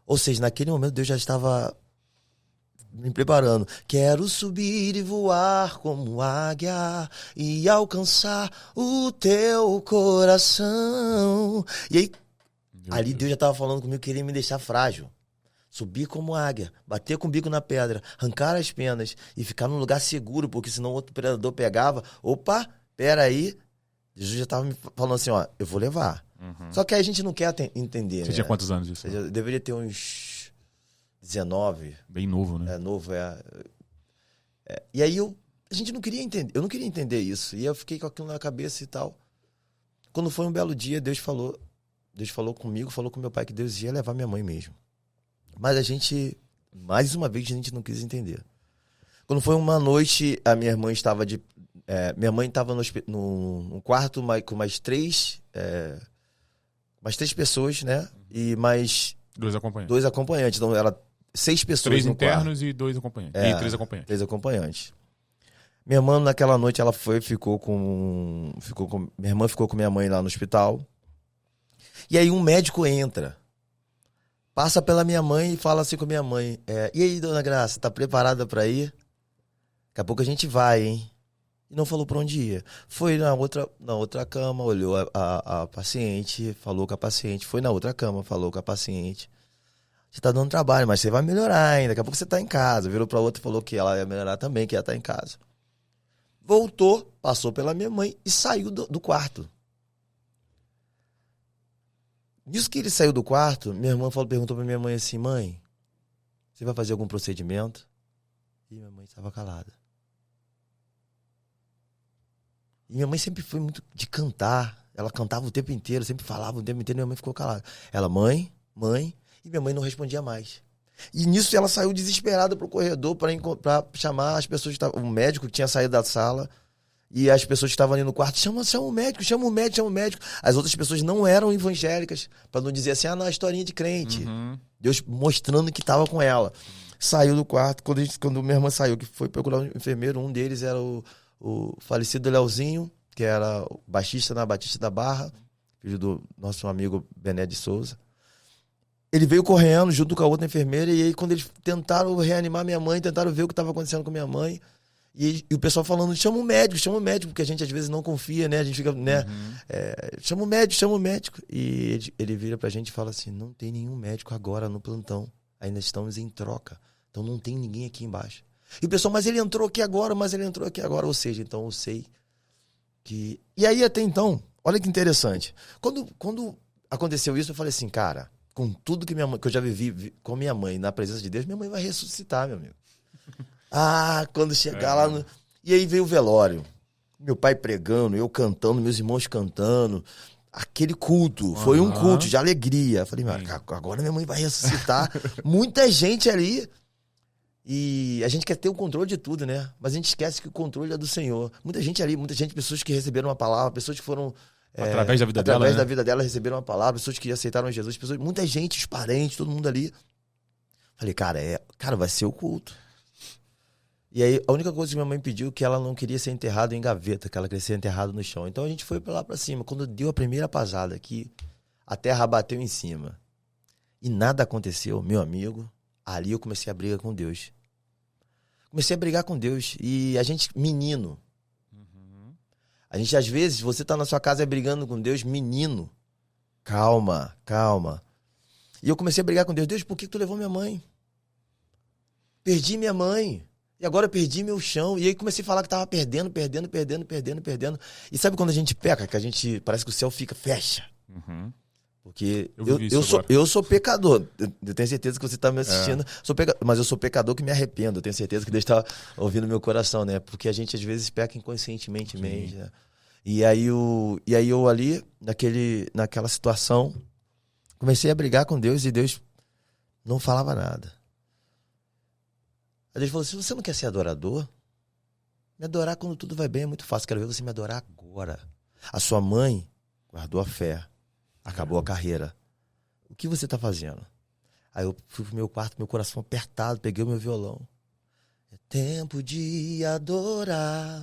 Ou seja, naquele momento Deus já estava me preparando. Quero subir e voar como águia e alcançar o teu coração. E aí, ali Deus já estava falando comigo que ele ia me deixar frágil. Subir como águia, bater com o bico na pedra, arrancar as penas e ficar num lugar seguro, porque senão outro predador pegava. Opa, peraí. Jesus já estava me falando assim, ó, eu vou levar. Só que aí a gente não quer entender. Você tinha quantos anos isso? Eu deveria ter uns 19. Bem novo, né? É novo, E aí a gente não queria entender, eu não queria entender isso. E eu fiquei com aquilo na cabeça e tal. Quando foi um belo dia, Deus falou comigo, falou com meu pai que Deus ia levar minha mãe mesmo. Mas mais uma vez, a gente não quis entender. Quando foi uma noite, a minha irmã estava minha mãe estava no quarto com mais 3 pessoas, né? E mais 2 acompanhantes. Então, era 6 pessoas 3 no internos quarto. E 2 acompanhantes. E 3 acompanhantes. 3 acompanhantes. Minha irmã, naquela noite, ela minha irmã ficou com minha mãe lá no hospital. E aí, um médico entra. Passa pela minha mãe e fala assim com a minha mãe. E aí, dona Graça, tá preparada pra ir? Daqui a pouco a gente vai, hein? E não falou pra onde ia. Foi na outra cama, olhou a paciente, falou com a paciente. Foi na outra cama, falou com a paciente. Você tá dando trabalho, mas você vai melhorar ainda. Daqui a pouco você tá em casa. Virou pra outra e falou que ela ia melhorar também, que ela tá em casa. Voltou, passou pela minha mãe e saiu do quarto. Nisso que ele saiu do quarto, minha irmã perguntou pra minha mãe assim, mãe, você vai fazer algum procedimento? E minha mãe estava calada. E minha mãe sempre foi muito de cantar. Ela cantava o tempo inteiro, sempre falava o tempo inteiro, e minha mãe ficou calada. Ela, mãe, e minha mãe não respondia mais. E nisso ela saiu desesperada pro corredor para chamar as pessoas, o médico que tinha saído da sala. E as pessoas que estavam ali no quarto, chama o médico, chama o médico. As outras pessoas não eram evangélicas, para não dizer assim, não, historinha de crente. Deus mostrando que estava com ela. Saiu do quarto, quando minha irmã saiu, que foi procurar um enfermeiro, um deles era o falecido Leozinho, que era o baixista na Batista da Barra, filho do nosso amigo Bené de Souza. Ele veio correndo junto com a outra enfermeira, e aí quando eles tentaram reanimar minha mãe, tentaram ver o que estava acontecendo com minha mãe, E o pessoal falando, chama o médico, porque a gente às vezes não confia, né? A gente fica, né? Chama o médico. E ele vira pra gente e fala assim, não tem nenhum médico agora no plantão. Ainda estamos em troca. Então não tem ninguém aqui embaixo. E o pessoal, mas ele entrou aqui agora. Ou seja, então eu sei que... E aí até então, olha que interessante. Quando aconteceu isso, eu falei assim, cara, com tudo que eu já vivi com minha mãe na presença de Deus, minha mãe vai ressuscitar, meu amigo. Quando chegar lá no... E aí veio o velório. Meu pai pregando, eu cantando, meus irmãos cantando. Aquele culto. Foi um culto de alegria. Falei, agora minha mãe vai ressuscitar. Muita gente ali. E a gente quer ter o controle de tudo, né? Mas a gente esquece que o controle é do Senhor. Muita gente ali, pessoas que receberam uma palavra, pessoas que foram... Através da vida dela, através da vida dela, receberam uma palavra, pessoas que aceitaram Jesus, muita gente, os parentes, todo mundo ali. Falei, cara, vai ser o culto. E aí, a única coisa que minha mãe pediu é que ela não queria ser enterrada em gaveta, que ela queria ser enterrada no chão. Então a gente foi pra lá pra cima. Quando deu a primeira pasada aqui, a terra bateu em cima. E nada aconteceu, meu amigo. Ali eu comecei a briga com Deus. Comecei a brigar com Deus. E a gente, menino. A gente, às vezes, você tá na sua casa brigando com Deus, menino. Calma. E eu comecei a brigar com Deus. Deus, por que tu levou minha mãe? Perdi minha mãe. E agora eu perdi meu chão. E aí comecei a falar que tava perdendo. E sabe quando a gente peca? Que a gente, parece que o céu fecha. Porque eu sou pecador. Eu tenho certeza que você tá me assistindo. Mas eu sou pecador que me arrependo. Eu tenho certeza que Deus tá ouvindo meu coração, né? Porque a gente às vezes peca inconscientemente mesmo, né? E aí eu ali, naquela situação, comecei a brigar com Deus e Deus não falava nada. Aí Deus falou assim, você não quer ser adorador? Me adorar quando tudo vai bem é muito fácil. Quero ver você me adorar agora. A sua mãe guardou a fé. Acabou a carreira. O que você tá fazendo? Aí eu fui pro meu quarto, meu coração apertado, peguei o meu violão. É tempo de adorar.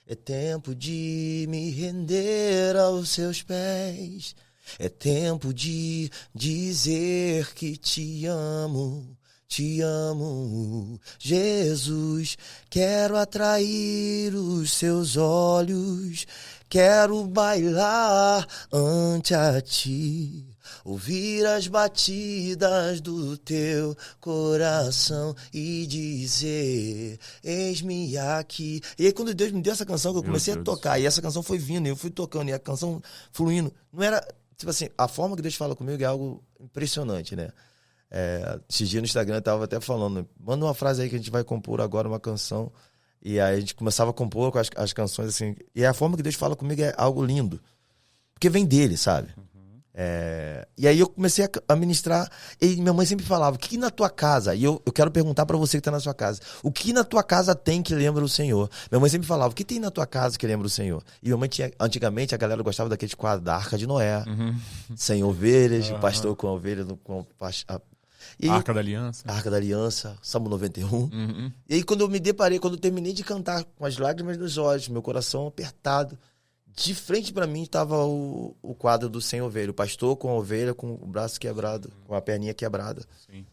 É tempo de me render aos seus pés. É tempo de dizer que te amo. Te amo, Jesus, quero atrair os seus olhos, quero bailar ante a ti, ouvir as batidas do teu coração e dizer, eis-me aqui. E aí quando Deus me deu essa canção, que eu comecei a tocar, e essa canção foi vindo, e eu fui tocando, e a canção fluindo, não era, tipo assim, a forma que Deus fala comigo é algo impressionante, né? Esses dias no Instagram eu tava até falando, manda uma frase aí que a gente vai compor agora uma canção. E aí a gente começava a compor com as canções assim. E a forma que Deus fala comigo é algo lindo. Porque vem dele, sabe? E aí eu comecei a ministrar. E minha mãe sempre falava, o que na tua casa? E eu quero perguntar pra você que tá na sua casa. O que na tua casa tem que lembra o Senhor? Minha mãe sempre falava, o que tem na tua casa que lembra o Senhor? E minha mãe tinha, antigamente a galera gostava daquele quadro da Arca de Noé. Sem ovelhas, o pastor com a ovelha, a Arca da Aliança. A Arca da Aliança, Salmo 91. E aí quando eu terminei de cantar com as lágrimas nos olhos, meu coração apertado, de frente pra mim estava o quadro do Sem Ovelha, o pastor com a ovelha, com o braço quebrado, com a perninha quebrada. Sim.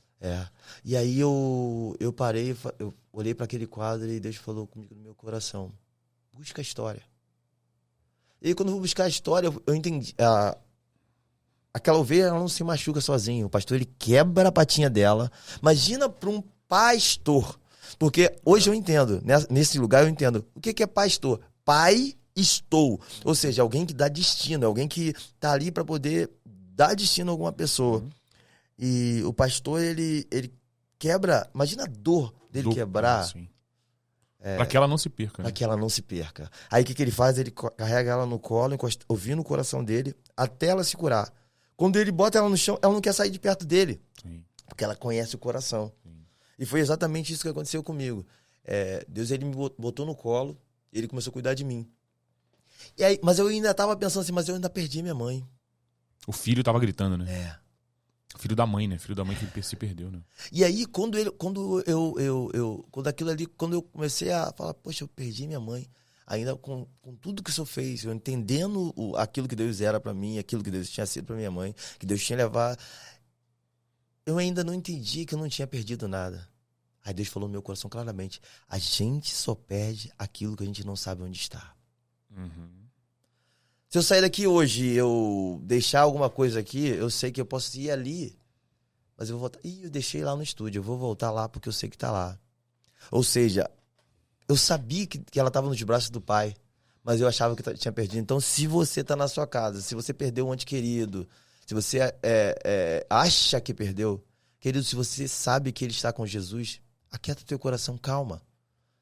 E aí eu parei, eu olhei para aquele quadro e Deus falou comigo no meu coração, busca a história. E aí quando eu vou buscar a história, eu entendi... Aquela ovelha, ela não se machuca sozinha. O pastor, ele quebra a patinha dela. Imagina para um pastor. Porque hoje eu entendo, nesse lugar eu entendo. O que é pastor? Pai, estou. Ou seja, alguém que dá destino. Alguém que tá ali para poder dar destino a alguma pessoa. E o pastor, ele quebra... Imagina a dor dele quebrar. Para que ela não se perca. Para que ela não se perca. Aí o que ele faz? Ele carrega ela no colo, ouvindo o coração dele, até ela se curar. Quando ele bota ela no chão, ela não quer sair de perto dele. Sim. Porque ela conhece o coração. Sim. E foi exatamente isso que aconteceu comigo. Deus, ele me botou no colo, ele começou a cuidar de mim. E aí, mas eu ainda tava pensando assim, mas eu ainda perdi minha mãe. O filho tava gritando, né? O filho da mãe, né? Filho da mãe que se perdeu, né? E aí, quando eu comecei a falar, poxa, eu perdi minha mãe. Ainda com tudo que o Senhor fez, eu entendendo aquilo que Deus era para mim, aquilo que Deus tinha sido para minha mãe, que Deus tinha levado, eu ainda não entendi que eu não tinha perdido nada. Aí Deus falou no meu coração claramente, a gente só perde aquilo que a gente não sabe onde está. Se eu sair daqui hoje e eu deixar alguma coisa aqui, eu sei que eu posso ir ali, mas eu vou voltar. Eu deixei lá no estúdio, eu vou voltar lá porque eu sei que tá lá. Ou seja, eu sabia que ela estava nos braços do Pai, mas eu achava que tinha perdido. Então, se você tá na sua casa, se você perdeu um ente querido, se você acha que perdeu, querido, se você sabe que ele está com Jesus, aquieta o teu coração, calma.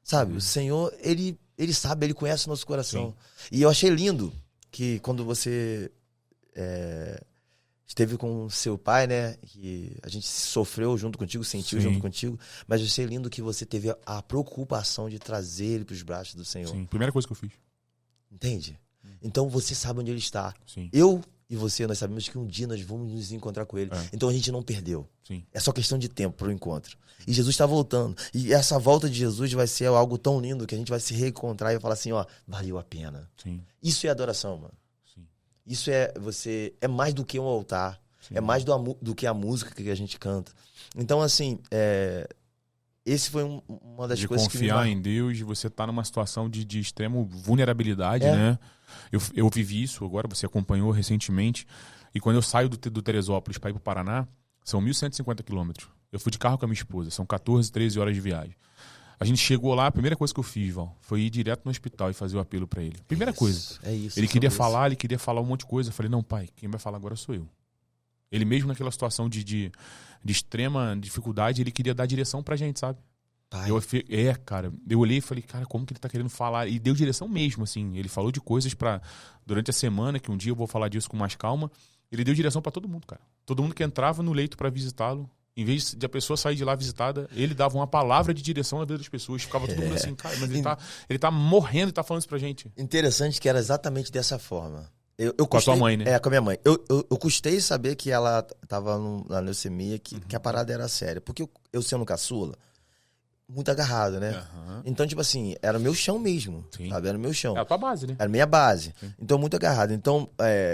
Sabe, o Senhor, ele sabe, ele conhece o nosso coração. Sim. E eu achei lindo que quando você esteve com seu pai, né, que a gente sofreu junto contigo, sentiu junto contigo, mas eu achei lindo que você teve a preocupação de trazer ele para os braços do Senhor. Sim, primeira coisa que eu fiz. Entende? Então você sabe onde ele está. Sim. Eu e você, nós sabemos que um dia nós vamos nos encontrar com ele. Então a gente não perdeu. Sim. É só questão de tempo para o encontro. E Jesus está voltando. E essa volta de Jesus vai ser algo tão lindo que a gente vai se reencontrar e vai falar assim, ó, valeu a pena. Sim. Isso é adoração, mano. Sim. Isso é mais do que um altar. Sim. É mais do que a música que a gente canta. Então, assim, esse foi uma das coisas que... De confiar em Deus, você tá numa situação de extrema vulnerabilidade, né? Eu vivi isso, agora você acompanhou recentemente, e quando eu saio do Teresópolis para ir pro Paraná, são 1.150 quilômetros. Eu fui de carro com a minha esposa, são 14, 13 horas de viagem. A gente chegou lá, a primeira coisa que eu fiz, Val, foi ir direto no hospital e fazer o apelo para ele. Primeira coisa. É isso. Ele queria falar um monte de coisa. Eu falei, não, pai, quem vai falar agora sou eu. Ele mesmo naquela situação de extrema dificuldade, ele queria dar direção pra gente, sabe? Cara, eu olhei e falei, cara, como que ele tá querendo falar? E deu direção mesmo, assim. Ele falou de coisas durante a semana, que um dia eu vou falar disso com mais calma. Ele deu direção pra todo mundo, cara. Todo mundo que entrava no leito pra visitá-lo, em vez de a pessoa sair de lá visitada, ele dava uma palavra de direção na vida das pessoas. Ficava todo mundo assim, cara, mas ele tá morrendo e tá falando isso pra gente. Interessante que era exatamente dessa forma. Com a tua mãe, né? Com a minha mãe. Eu custei saber que ela tava na leucemia, que a parada era séria. Porque eu sendo caçula, muito agarrado, né? Então, tipo assim, era meu chão mesmo, sabe? Era meu chão. Era a tua base, né? Era a minha base. Então, muito agarrado. Então,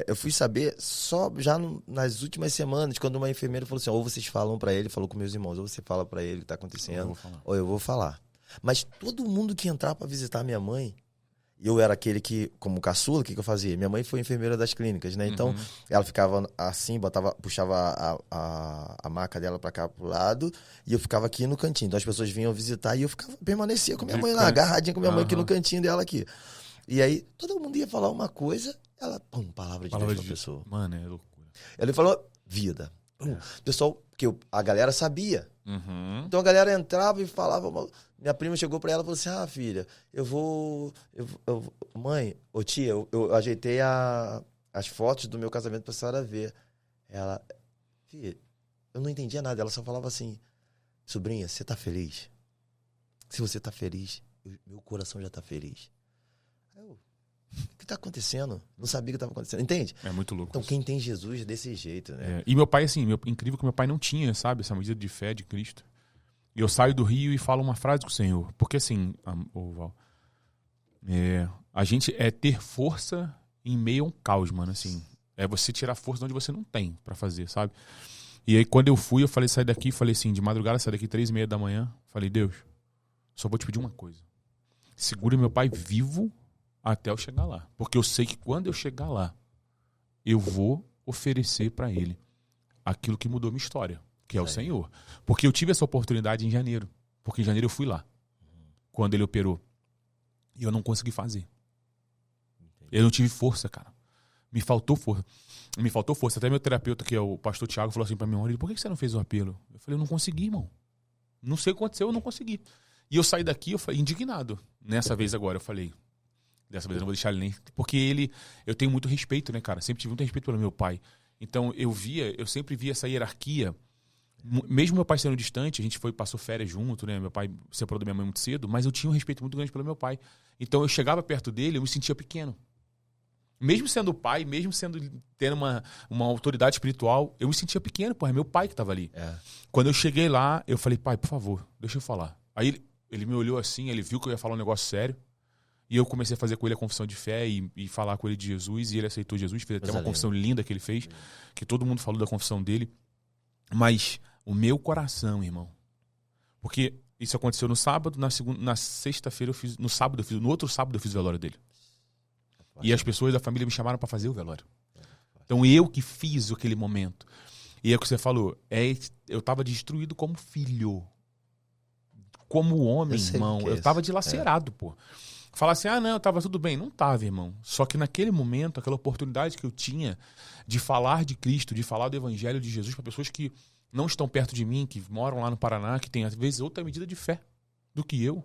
eu fui saber só já nas últimas semanas, quando uma enfermeira falou assim, ou vocês falam pra ele, falou com meus irmãos, ou você fala pra ele o que tá acontecendo, ou eu vou falar. Mas todo mundo que entrar pra visitar minha mãe, eu era aquele que, como caçula, o que eu fazia? Minha mãe foi enfermeira das clínicas, né? Então, ela ficava assim, puxava a maca dela pra cá, pro lado, e eu ficava aqui no cantinho. Então, as pessoas vinham visitar e eu permanecia com minha mãe lá, agarradinha com minha mãe aqui no cantinho dela aqui. E aí, todo mundo ia falar uma coisa, ela, palavra de Deus pra pessoa. Mano, é loucura. Ele falou, vida. Pessoal, porque a galera sabia. Então a galera entrava e falava. Minha prima chegou pra ela e falou assim: filha, mãe, tia, eu ajeitei as fotos do meu casamento pra senhora ver. Ela, filha, eu não entendia nada. Ela só falava assim: sobrinha, você tá feliz? Se você tá feliz, meu coração já tá feliz. O que tá acontecendo? Não sabia o que tava acontecendo. Entende? É muito louco. Então, quem tem Jesus é desse jeito, né? E meu pai, assim, incrível que meu pai não tinha, sabe, essa medida de fé de Cristo. E eu saio do Rio e falo uma frase com o Senhor. Porque, assim, Val, a gente ter força em meio a um caos, mano, assim. É você tirar força de onde você não tem pra fazer, sabe? E aí, quando eu fui, eu falei, saí daqui, falei assim, de madrugada, saí daqui 3h30 da manhã. Falei, Deus, só vou te pedir uma coisa. Segure meu pai vivo até eu chegar lá. Porque eu sei que quando eu chegar lá, eu vou oferecer pra ele aquilo que mudou minha história, que é o Senhor. Porque eu tive essa oportunidade em janeiro. Porque em janeiro eu fui lá, quando ele operou. E eu não consegui fazer. Eu não tive força, cara. Me faltou força. Até meu terapeuta, que é o pastor Thiago, falou assim pra mim, olha, por que você não fez o apelo? Eu falei, eu não consegui, irmão. Não sei o que aconteceu, eu não consegui. E eu saí daqui, eu falei, indignado. Nessa vez agora, eu falei, dessa vez eu não vou deixar ele nem... Porque eu tenho muito respeito, né, cara? Sempre tive muito respeito pelo meu pai. Então, eu sempre via essa hierarquia. Mesmo meu pai sendo distante, a gente passou férias junto, né? Meu pai separou da minha mãe muito cedo, mas eu tinha um respeito muito grande pelo meu pai. Então, eu chegava perto dele, eu me sentia pequeno. Mesmo sendo pai, mesmo tendo uma autoridade espiritual, eu me sentia pequeno, é meu pai que estava ali. Quando eu cheguei lá, eu falei, pai, por favor, deixa eu falar. Aí ele me olhou assim, ele viu que eu ia falar um negócio sério. E eu comecei a fazer com ele a confissão de fé e falar com ele de Jesus. E ele aceitou Jesus, fez até uma confissão linda que ele fez, que todo mundo falou da confissão dele. Mas o meu coração, irmão, porque Isso aconteceu no sábado, na sexta-feira eu fiz, no outro sábado eu fiz o velório dele. E as pessoas da família me chamaram para fazer o velório. Então eu que fiz aquele momento. E é o que você falou, eu tava destruído como filho. Como homem, irmão. Eu tava dilacerado, pô. Falar assim, não, tava tudo bem. Não tava, irmão. Só que naquele momento, aquela oportunidade que eu tinha de falar de Cristo, de falar do Evangelho de Jesus para pessoas que não estão perto de mim, que moram lá no Paraná, que têm, às vezes, outra medida de fé do que eu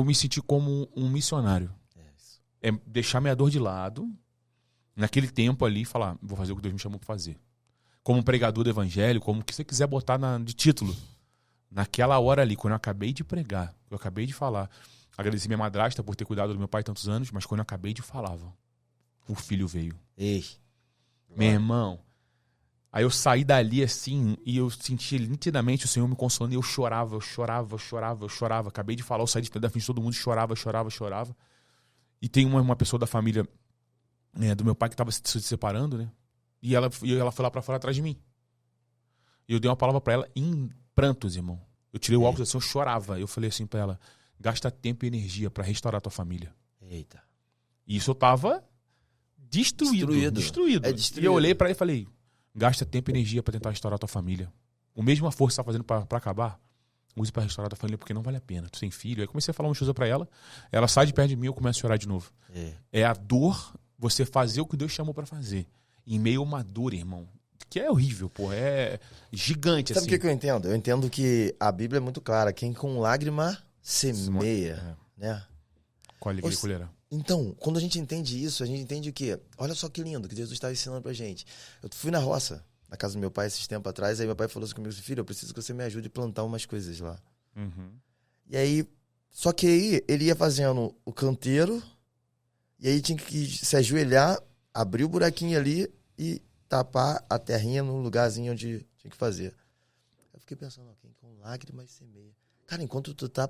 me senti como um missionário. É deixar minha dor de lado, naquele tempo ali, e falar, vou fazer o que Deus me chamou para fazer. Como pregador do Evangelho, como que você quiser botar de título. Naquela hora ali, quando eu acabei de pregar, eu acabei de falar, agradeci minha madrasta por ter cuidado do meu pai tantos anos, mas quando eu acabei de falar, o filho veio. Ei. Meu irmão, aí eu saí dali assim e eu senti nitidamente o Senhor me consolando e eu chorava. Acabei de falar, eu saí da frente de todo mundo, chorava. E tem uma pessoa da família do meu pai que estava se separando, né? E ela foi lá pra fora atrás de mim. E eu dei uma palavra pra ela em prantos, irmão. Eu tirei o óculos assim, eu chorava. Eu falei assim pra ela, gasta tempo e energia pra restaurar tua família. Eita. E isso eu tava destruído. É destruído. E eu olhei pra ela e falei, gasta tempo e energia pra tentar restaurar tua família. O mesmo força que você tá fazendo pra acabar, use pra restaurar tua família, porque não vale a pena. Tu tem filho. Aí comecei a falar uma coisa pra ela, ela sai de perto de mim e eu começo a chorar de novo. É a dor, você fazer o que Deus chamou pra fazer. Em meio a uma dor, irmão. Que é horrível, pô. É gigante, Sabe assim. o que eu entendo? Eu entendo que a Bíblia é muito clara. Quem com lágrima semeia, né? Colhe aquele colherão. Então, quando a gente entende isso, a gente entende que... Olha só que lindo que Jesus está ensinando pra gente. Eu fui na roça, na casa do meu pai, esses tempos atrás. Aí meu pai falou assim comigo, filho, eu preciso que você me ajude a plantar umas coisas lá. Uhum. E aí... Só que aí, ele ia fazendo o canteiro. E aí tinha que se ajoelhar, abrir o buraquinho ali e tapar a terrinha no lugarzinho onde tinha que fazer. Eu fiquei pensando, quem com lágrimas semeia. Cara, enquanto tu tá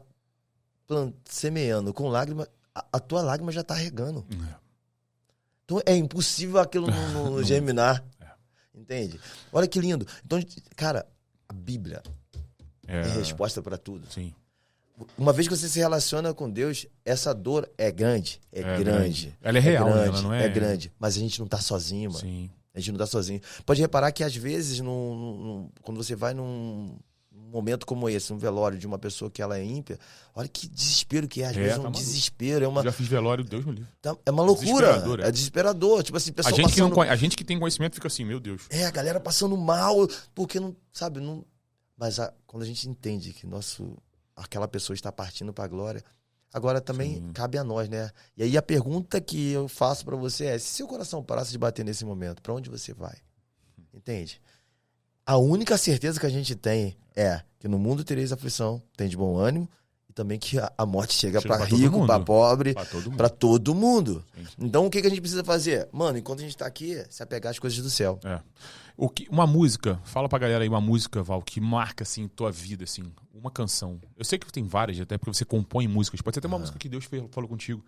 semeando com lágrima, a tua lágrima já tá regando. Então é impossível aquilo não germinar. Entende? Olha que lindo. Então, cara, a Bíblia é resposta para tudo. Sim. Uma vez que você se relaciona com Deus, essa dor é grande. É grande. Ela é real, grande, ela não é... É grande. Mas a gente não tá sozinho, mano. Sim. A gente não tá sozinho. Pode reparar que às vezes, quando você vai num momento como esse, um velório de uma pessoa que ela é ímpia, olha que desespero que é. Às vezes é um desespero. Eu já fiz velório, Deus me livre. É uma loucura. É desesperador. Tipo assim, pessoal a gente que tem conhecimento fica assim, meu Deus. A galera passando mal, porque não, sabe, não... Mas quando a gente entende que aquela pessoa está partindo para a glória, agora também cabe a nós, né? E aí a pergunta que eu faço para você é, se seu coração parasse de bater nesse momento, para onde você vai? Entende? A única certeza que a gente tem é que no mundo tereis aflição, tem de bom ânimo, e também que a morte chega para rico, para pobre, para todo mundo. Então o que a gente precisa fazer? Mano, enquanto a gente tá aqui, se apegar às coisas do céu. Uma música, fala pra galera aí uma música, Val, que marca assim tua vida, assim, uma canção. Eu sei que tem várias, até porque você compõe músicas. Pode ser até uma música que Deus falou contigo.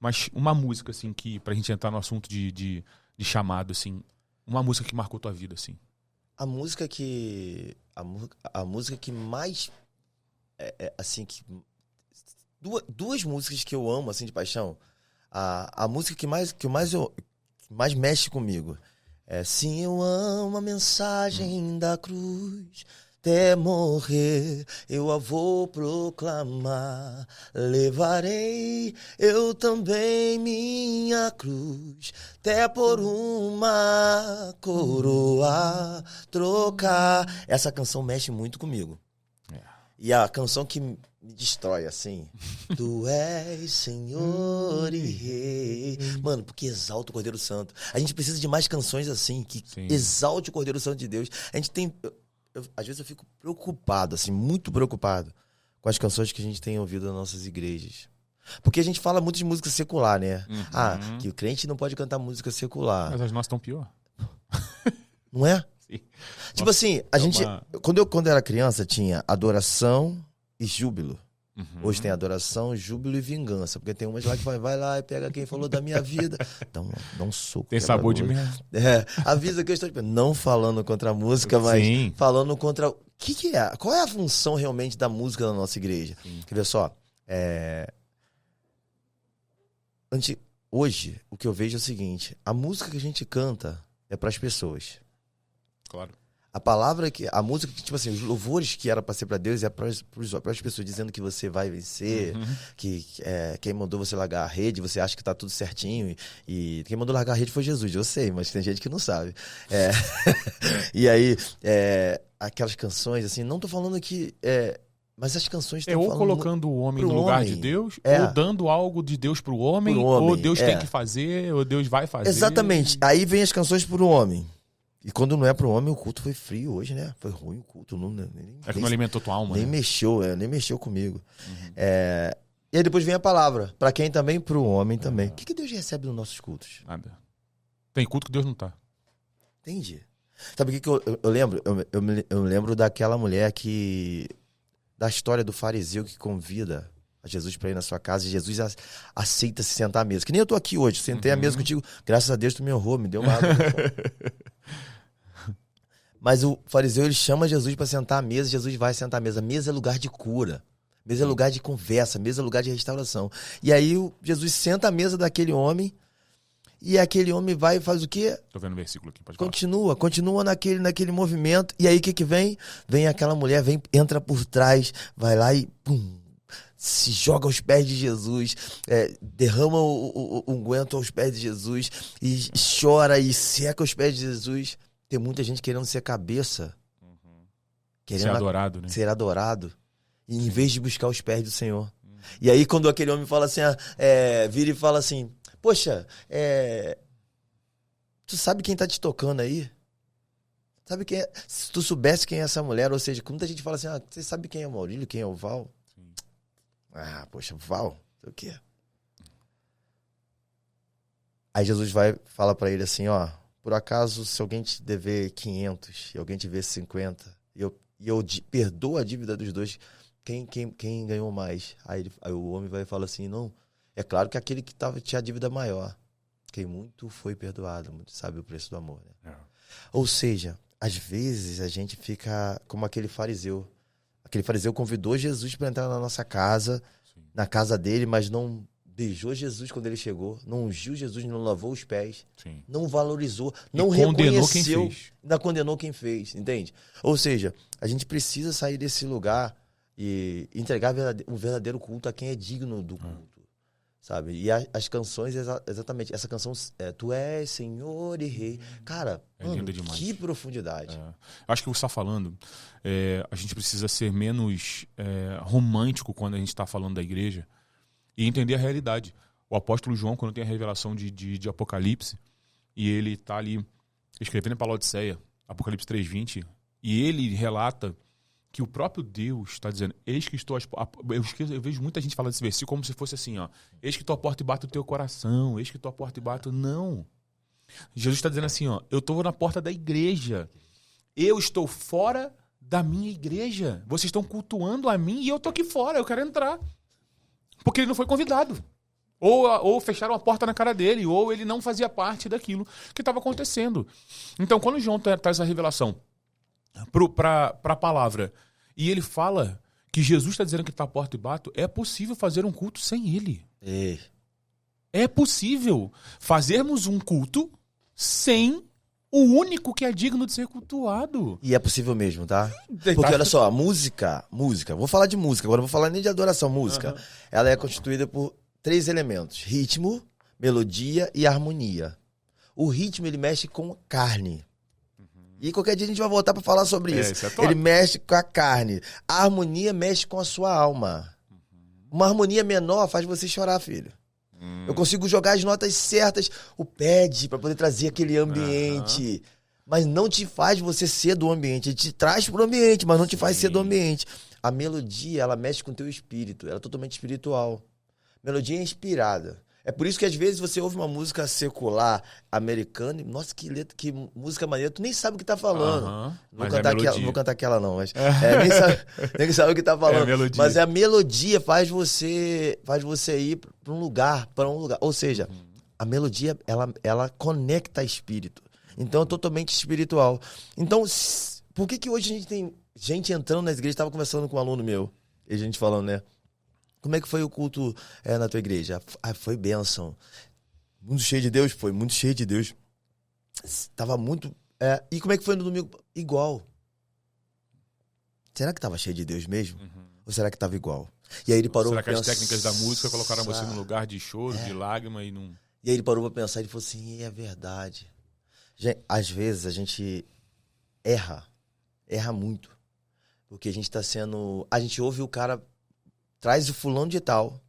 Mas uma música, assim, que pra gente entrar no assunto de chamado, assim, uma música que marcou tua vida, assim. A música que mais assim, duas músicas que eu amo assim de paixão. A música que mais mexe comigo é Sim, eu amo a mensagem da cruz, até morrer eu a vou proclamar, levarei eu também minha cruz, até por uma coroa trocar. Essa canção mexe muito comigo. E a canção que me destrói, assim, Tu és Senhor e Rei. Mano, porque exalta o Cordeiro Santo. A gente precisa de mais canções assim, que exalte o Cordeiro Santo de Deus. A gente tem... às vezes eu fico preocupado, assim, muito preocupado com as canções que a gente tem ouvido nas nossas igrejas. Porque a gente fala muito de música secular, né? Que o crente não pode cantar música secular. Mas as nossas estão pior. Não é? Sim. Tipo assim, a gente... Quando eu era criança, tinha adoração e júbilo. Hoje tem adoração, júbilo e vingança. Porque tem umas lá que vai lá e pega quem falou da minha vida. Dá um soco. Tem sabor de merda. Avisa que eu estou não falando contra a música, mas Sim. falando contra... O que é? Qual é a função realmente da música na nossa igreja? Sim. Quer ver só? Hoje, o que eu vejo é o seguinte. A música que a gente canta é para as pessoas. Claro. A música, tipo assim, os louvores que era pra ser pra Deus é para as pessoas, dizendo que você vai vencer, que quem mandou você largar a rede, você acha que tá tudo certinho, e quem mandou largar a rede foi Jesus, eu sei, mas tem gente que não sabe. E aí, aquelas canções, assim, não tô falando que... mas as canções estão ou falando colocando o homem no lugar de Deus, ou dando algo de Deus pro homem, ou Deus tem que fazer, ou Deus vai fazer. Exatamente. Aí vem as canções pro homem. E quando não é pro homem, o culto foi frio hoje, né? Foi ruim o culto. Que não alimentou tua alma, nem né? mexeu comigo. E aí depois vem a palavra. Pra quem também? Pro homem também. O que Deus recebe nos nossos cultos? Nada. Tem culto que Deus não tá. Entendi. Sabe o que eu lembro? Eu lembro daquela mulher da história do fariseu que convida a Jesus para ir na sua casa, e Jesus aceita se sentar à mesa. Que nem eu tô aqui hoje, sentei à mesa contigo, graças a Deus tu me honrou, me deu uma água. Mas o fariseu, ele chama Jesus para sentar à mesa, Jesus vai sentar à mesa. Mesa é lugar de cura, mesa é lugar de conversa, mesa é lugar de restauração. E aí Jesus senta à mesa daquele homem, e aquele homem vai e faz o quê? Tô vendo o versículo aqui, pode falar. Continua naquele movimento. E aí o que vem? Vem aquela mulher, entra por trás, vai lá e pum, se joga aos pés de Jesus, derrama o unguento aos pés de Jesus, e chora e seca os pés de Jesus. Tem muita gente querendo ser cabeça. Querendo ser adorado, né? Ser adorado. E em vez de buscar os pés do Senhor. E aí quando aquele homem fala assim, vira e fala assim, poxa, tu sabe quem tá te tocando aí? Sabe quem é? Se tu soubesse quem é essa mulher, ou seja, muita gente fala assim, você sabe quem é o Maurílio, quem é o Val? Sim. Poxa, Val, sei o quê? Aí Jesus fala pra ele assim, por acaso, se alguém te dever 500 e alguém te ver 50, e eu perdoo a dívida dos dois, quem ganhou mais? Aí o homem vai e fala assim, não, é claro que aquele que tinha a dívida maior. Quem muito foi perdoado, muito sabe o preço do amor. Né? Ou seja, às vezes a gente fica como aquele fariseu. Aquele fariseu convidou Jesus para entrar na nossa casa, na casa dele, mas não beijou Jesus quando ele chegou, não ungiu Jesus, não lavou os pés, não valorizou, não reconheceu, ainda condenou quem fez, entende? Ou seja, a gente precisa sair desse lugar e entregar um verdadeiro culto a quem é digno do culto, sabe? E as canções, exatamente, essa canção, Tu és Senhor e Rei, cara, linda demais. Que profundidade. Acho que o que você está falando, a gente precisa ser menos romântico quando a gente está falando da igreja, e entender a realidade. O apóstolo João, quando tem a revelação de Apocalipse, e ele está ali escrevendo para Laodiceia, Apocalipse 3:20, e ele relata que o próprio Deus está dizendo, eis que estou... Eu vejo muita gente falando desse versículo como se fosse assim, eis que estou à porta e bato o teu coração, eis que estou à porta e bato... Não. Jesus está dizendo assim, eu estou na porta da igreja. Eu estou fora da minha igreja. Vocês estão cultuando a mim e eu estou aqui fora, eu quero entrar. Porque ele não foi convidado. Ou fecharam a porta na cara dele, ou ele não fazia parte daquilo que estava acontecendo. Então, quando João traz essa revelação para a palavra, e ele fala que Jesus está dizendo que está à porta e bato, é possível fazer um culto sem ele. É possível fazermos um culto sem o único que é digno de ser cultuado. E é possível mesmo, tá? Porque olha só, música, vou falar de música, agora não vou falar nem de adoração, música. Ela é constituída por 3 elementos: ritmo, melodia e harmonia. O ritmo, ele mexe com carne. E qualquer dia a gente vai voltar para falar sobre isso. Ele mexe com a carne. A harmonia mexe com a sua alma. Uma harmonia menor faz você chorar, filho. Eu consigo jogar as notas certas, o pad, para poder trazer aquele ambiente. Mas não te faz você ser do ambiente. Ele te traz pro ambiente, mas não te faz ser do ambiente. A melodia, ela mexe com o teu espírito. Ela é totalmente espiritual. Melodia é inspirada. É por isso que às vezes você ouve uma música secular americana e, nossa, que letra, que música maneira, tu nem sabe o que tá falando. Aham, Vou mas cantar é melodia. aquela, vou cantar aquela não, mas nem sabe o que tá falando. É a melodia. Mas a melodia faz você ir para um lugar. Ou seja, a melodia ela conecta espírito. Então é totalmente espiritual. Então, por que hoje a gente tem gente entrando nas igrejas? Estava conversando com um aluno meu, e a gente falando, né? Como é que foi o culto na tua igreja? Foi bênção. Muito cheio de Deus? Foi muito cheio de Deus. Tava muito... E como é que foi no domingo? Igual. Será que tava cheio de Deus mesmo? Ou será que tava igual? E aí ele parou Será que pra as técnicas da música colocaram você num lugar de choro, de lágrima e não... E aí ele parou pra pensar e falou assim, é verdade. Gente, às vezes a gente erra muito. Porque a gente tá sendo... A gente ouve o cara... Traz o fulano de tal.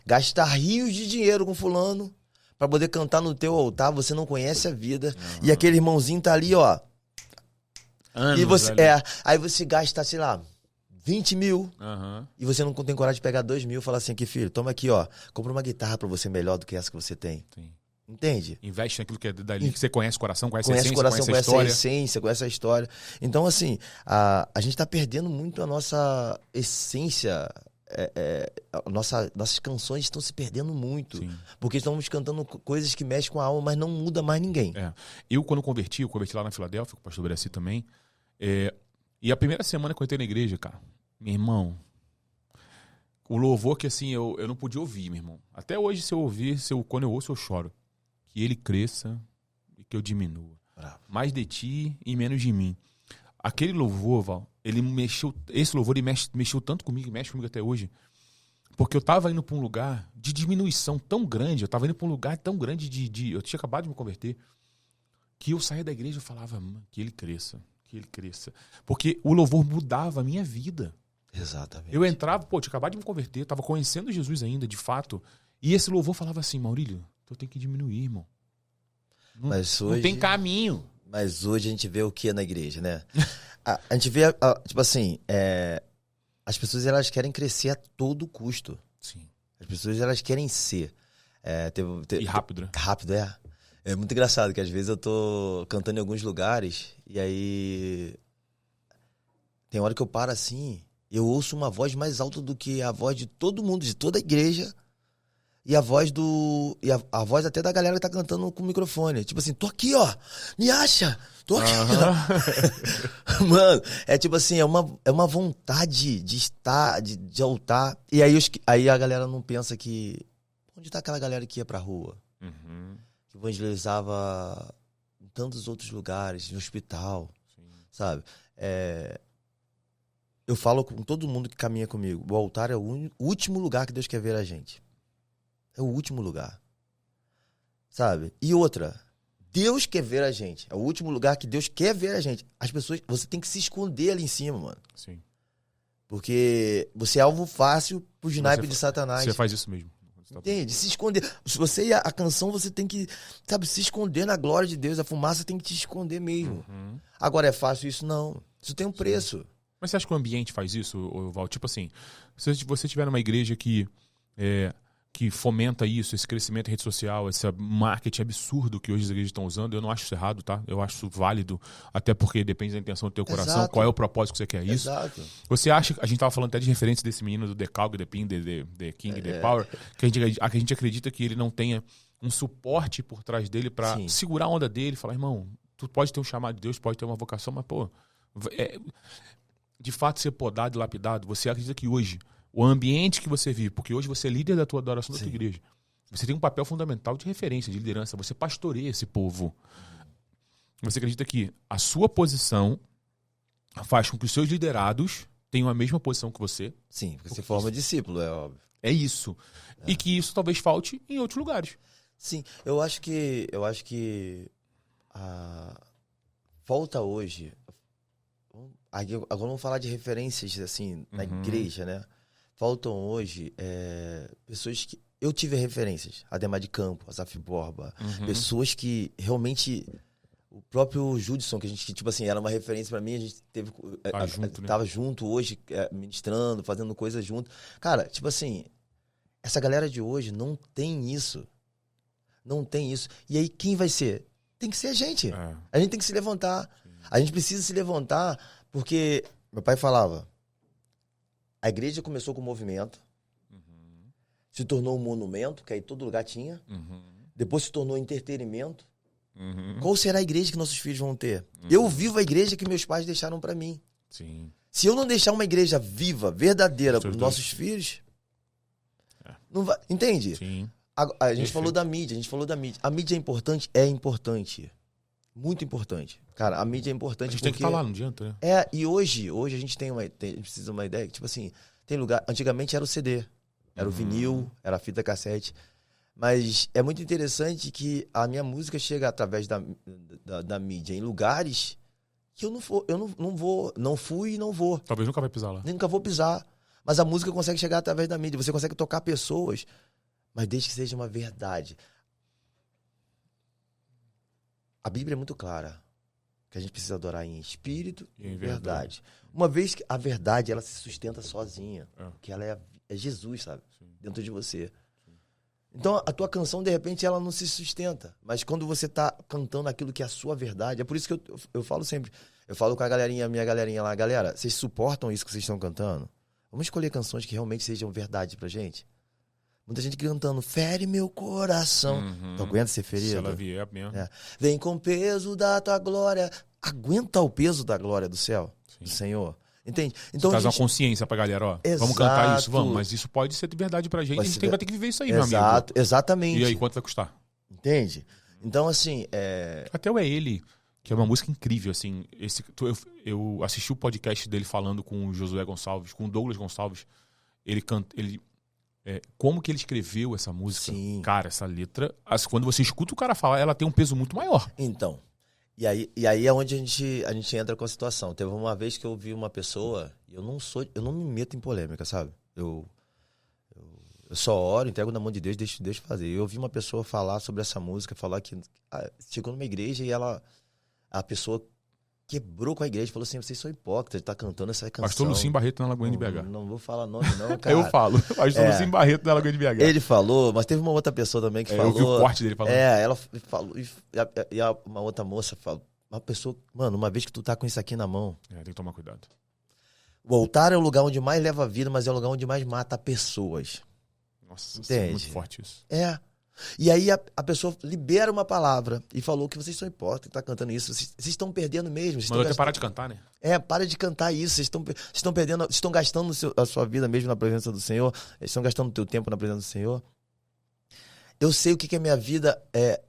Gasta rios de dinheiro com fulano pra poder cantar no teu altar. Você não conhece a vida. E aquele irmãozinho tá ali, ó. Anos E você, ali. aí você gasta, sei lá, 20 mil. Aham. E você não tem coragem de pegar 2 mil e falar assim, aqui, filho, toma aqui, ó. Compra uma guitarra pra você melhor do que essa que você tem. Sim. Entende? Investe naquilo que é dali, que você conhece o coração, conhece a Conhece o essência, coração, conhece a conhece a história. essência, conhece a história. Então, assim, a gente tá perdendo muito a nossa essência. Nossas canções estão se perdendo muito. Sim. Porque estamos cantando coisas que mexem com a alma, mas não muda mais ninguém. Eu, quando converti lá na Filadélfia, com o pastor Braci também. E a primeira semana que eu entrei na igreja, cara, meu irmão, o louvor que assim, eu não podia ouvir, meu irmão. Até hoje, se eu ouvir, quando eu ouço, eu choro. Que ele cresça e que eu diminua. Bravo. Mais de ti e menos de mim. Aquele louvor, Val, esse louvor ele mexeu tanto comigo, e mexe comigo até hoje, porque eu tava indo pra um lugar de diminuição tão grande, eu tava indo pra um lugar tão grande eu tinha acabado de me converter, que eu saía da igreja e falava, que ele cresça. Porque o louvor mudava a minha vida. Exatamente. Eu entrava, tinha acabado de me converter, tava conhecendo Jesus ainda, de fato, e esse louvor falava assim, Maurílio, tu tem que diminuir, irmão. Mas Não tem caminho. Mas hoje a gente vê o que na igreja, né? A gente vê, tipo assim, as pessoas elas querem crescer a todo custo. Sim. As pessoas elas querem ser. E rápido, né? Rápido, É muito engraçado que às vezes eu tô cantando em alguns lugares e aí tem hora que eu paro assim, eu ouço uma voz mais alta do que a voz de todo mundo, de toda a igreja. E a voz a voz até da galera que tá cantando com o microfone. Tipo assim, tô aqui, ó. Me acha. Tô aqui. Mano, é tipo assim, é uma vontade de estar, de altar. E aí a galera não pensa que... Onde tá aquela galera que ia pra rua? Que evangelizava em tantos outros lugares, no hospital, sabe? Eu falo com todo mundo que caminha comigo. O altar é o último lugar que Deus quer ver a gente. É o último lugar. Sabe? E outra, Deus quer ver a gente. É o último lugar que Deus quer ver a gente. As pessoas, você tem que se esconder ali em cima, mano. Sim. Porque você é alvo fácil pro sniper de Satanás. Você faz isso mesmo. Entende? Se esconder. Se você ia a canção, você tem que, sabe, se esconder na glória de Deus. A fumaça tem que te esconder mesmo. Agora, é fácil isso? Não. Isso tem um preço. Mas você acha que o ambiente faz isso, Val? Tipo assim, se você estiver numa igreja que fomenta isso, esse crescimento em rede social, esse marketing absurdo que hoje as igrejas estão usando, eu não acho isso errado, tá? Eu acho isso válido, até porque depende da intenção do teu coração, Exato. qual é o propósito que você quer isso. Exato. Você acha, a gente tava falando até de referência desse menino do The Calg, The Pin, The King, The Power, que a gente acredita que ele não tenha um suporte por trás dele pra segurar a onda dele, falar, irmão, tu pode ter um chamado de Deus, pode ter uma vocação, mas, de fato ser podado e lapidado, você acredita que hoje o ambiente que você vive, porque hoje você é líder da tua adoração da tua igreja, você tem um papel fundamental de referência, de liderança, você pastoreia esse povo. Você acredita que a sua posição faz com que os seus liderados tenham a mesma posição que você? Sim, porque você forma discípulo, é óbvio. É isso. E que isso talvez falte em outros lugares. Sim, eu acho que falta hoje. Agora vamos falar de referências assim na igreja, né? Faltam hoje pessoas que eu tive referências, Ademar de Campo, Asaf Borba, pessoas que realmente o próprio Judson, que a gente tipo assim era uma referência pra mim, a gente teve Junto, né? tava junto hoje ministrando, fazendo coisas junto. Cara, tipo assim, Essa galera de hoje não tem isso. Não tem isso. E aí quem vai ser? Tem que ser a gente. A gente tem que se levantar. A gente precisa se levantar porque meu pai falava, a igreja começou com o movimento, se tornou um monumento, que aí todo lugar tinha, depois se tornou entretenimento. Qual será a igreja que nossos filhos vão ter? Eu vivo a igreja que meus pais deixaram pra mim. Sim. Se eu não deixar uma igreja viva, verdadeira para os nossos filhos, não vai, entende? Sim. A gente falou da mídia, A mídia é importante? É importante. Muito importante. Cara, a mídia é importante. A gente tem que estar lá, não adianta, né? E hoje a gente a gente precisa de uma ideia que, tipo assim, tem lugar. Antigamente era o CD, era o vinil, era a fita cassete. Mas é muito interessante que a minha música chega através da mídia em lugares que eu não fui e não vou. Talvez nunca vai pisar lá. Nem nunca vou pisar. Mas a música consegue chegar através da mídia. Você consegue tocar pessoas, mas desde que seja uma verdade. A Bíblia é muito clara. Que a gente precisa adorar em espírito e em verdade. Uma vez que a verdade, ela se sustenta sozinha. Que ela é Jesus, sabe? Sim. Dentro de você. Sim. Então, a tua canção, de repente, ela não se sustenta. Mas quando você tá cantando aquilo que é a sua verdade, é por isso que eu falo sempre. Eu falo com minha galerinha lá, galera, vocês suportam isso que vocês estão cantando? Vamos escolher canções que realmente sejam verdade pra gente? Muita gente cantando, fere meu coração. Tu aguenta ser ferido? Se ela vier mesmo. Vem com o peso da tua glória. Aguenta o peso da glória do céu, do Senhor. Entende? Então, traz uma consciência pra galera, ó. Exato. Vamos cantar isso, vamos. Mas isso pode ser de verdade pra gente. A gente vai ter que viver isso aí, meu amigo. Exatamente. E aí, quanto vai custar? Entende? Então, assim, Até o É Ele, que é uma música incrível, assim. Eu assisti o podcast dele falando com o Josué Gonçalves, com o Douglas Gonçalves. Como que ele escreveu essa música? Sim. Cara, essa letra, quando você escuta o cara falar, ela tem um peso muito maior. Então, e aí é onde a gente entra com a situação. Teve uma vez que eu vi uma pessoa, eu não me meto em polêmica, sabe? Eu só oro, entrego na mão de Deus, deixo fazer. Eu ouvi uma pessoa falar sobre essa música, falar que chegou numa igreja e a pessoa quebrou com a igreja, falou assim, vocês são hipócritas, tá cantando essa canção. Pastor Lucim Barreto na Lagoinha de BH. Não vou falar nome não, cara. Eu falo, Pastor Lucim Barreto na Lagoinha de BH. Ele falou, mas teve uma outra pessoa também que falou. Eu vi o corte dele falando. Ela falou, e uma outra moça falou, uma pessoa, mano, uma vez que tu tá com isso aqui na mão. Tem que tomar cuidado. O altar é o lugar onde mais leva a vida, mas é o lugar onde mais mata pessoas. Nossa, entende? É muito forte isso. E aí a pessoa libera uma palavra e falou que vocês são hipócritas, tá cantando isso. Vocês estão perdendo mesmo. Mas até parar de cantar, né? Para de cantar isso. Vocês estão perdendo, estão gastando a sua vida mesmo na presença do Senhor. Estão gastando o teu tempo na presença do Senhor. Eu sei o que é minha vida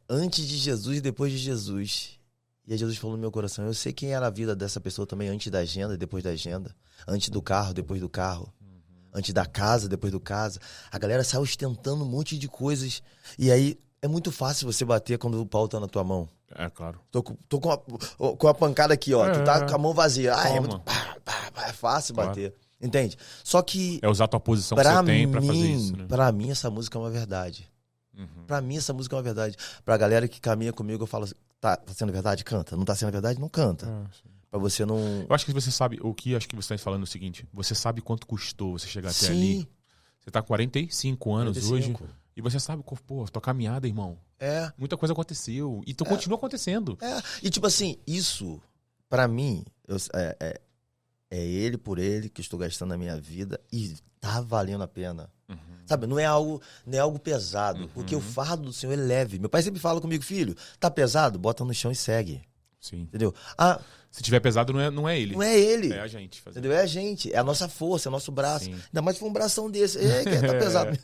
antes de Jesus e depois de Jesus. E aí Jesus falou no meu coração, eu sei quem era a vida dessa pessoa também antes da agenda e depois da agenda. Antes do carro, depois do carro. Antes da casa, depois do casa. A galera sai ostentando um monte de coisas. E aí é muito fácil você bater quando o pau tá na tua mão. É, claro. Tô com a pancada aqui, ó. Tu tá com a mão vazia. É fácil bater. Entende? Só que... É usar a tua posição que você tem pra fazer isso, né? Pra mim, essa música é uma verdade. Pra mim, essa música é uma verdade. Pra galera que caminha comigo, eu falo assim, tá sendo verdade? Canta. Não tá sendo verdade? Não canta. Pra você não... Eu acho que você sabe, acho que você tá falando é o seguinte, você sabe quanto custou você chegar até ali. Você tá com 45 anos 45. Hoje, e você sabe, pô, tua caminhada, irmão. Muita coisa aconteceu, e continua acontecendo. E tipo assim, isso, pra mim, é ele por ele que estou gastando a minha vida e tá valendo a pena. Sabe, não é algo pesado, porque o fardo do Senhor é leve. Meu pai sempre fala comigo, filho, tá pesado? Bota no chão e segue. Sim. Entendeu? Se tiver pesado, não é ele. Não é ele. É a gente. Entendeu? É a gente. É a nossa força, é o nosso braço. Sim. Ainda mais se for um bração desse. Tá pesado.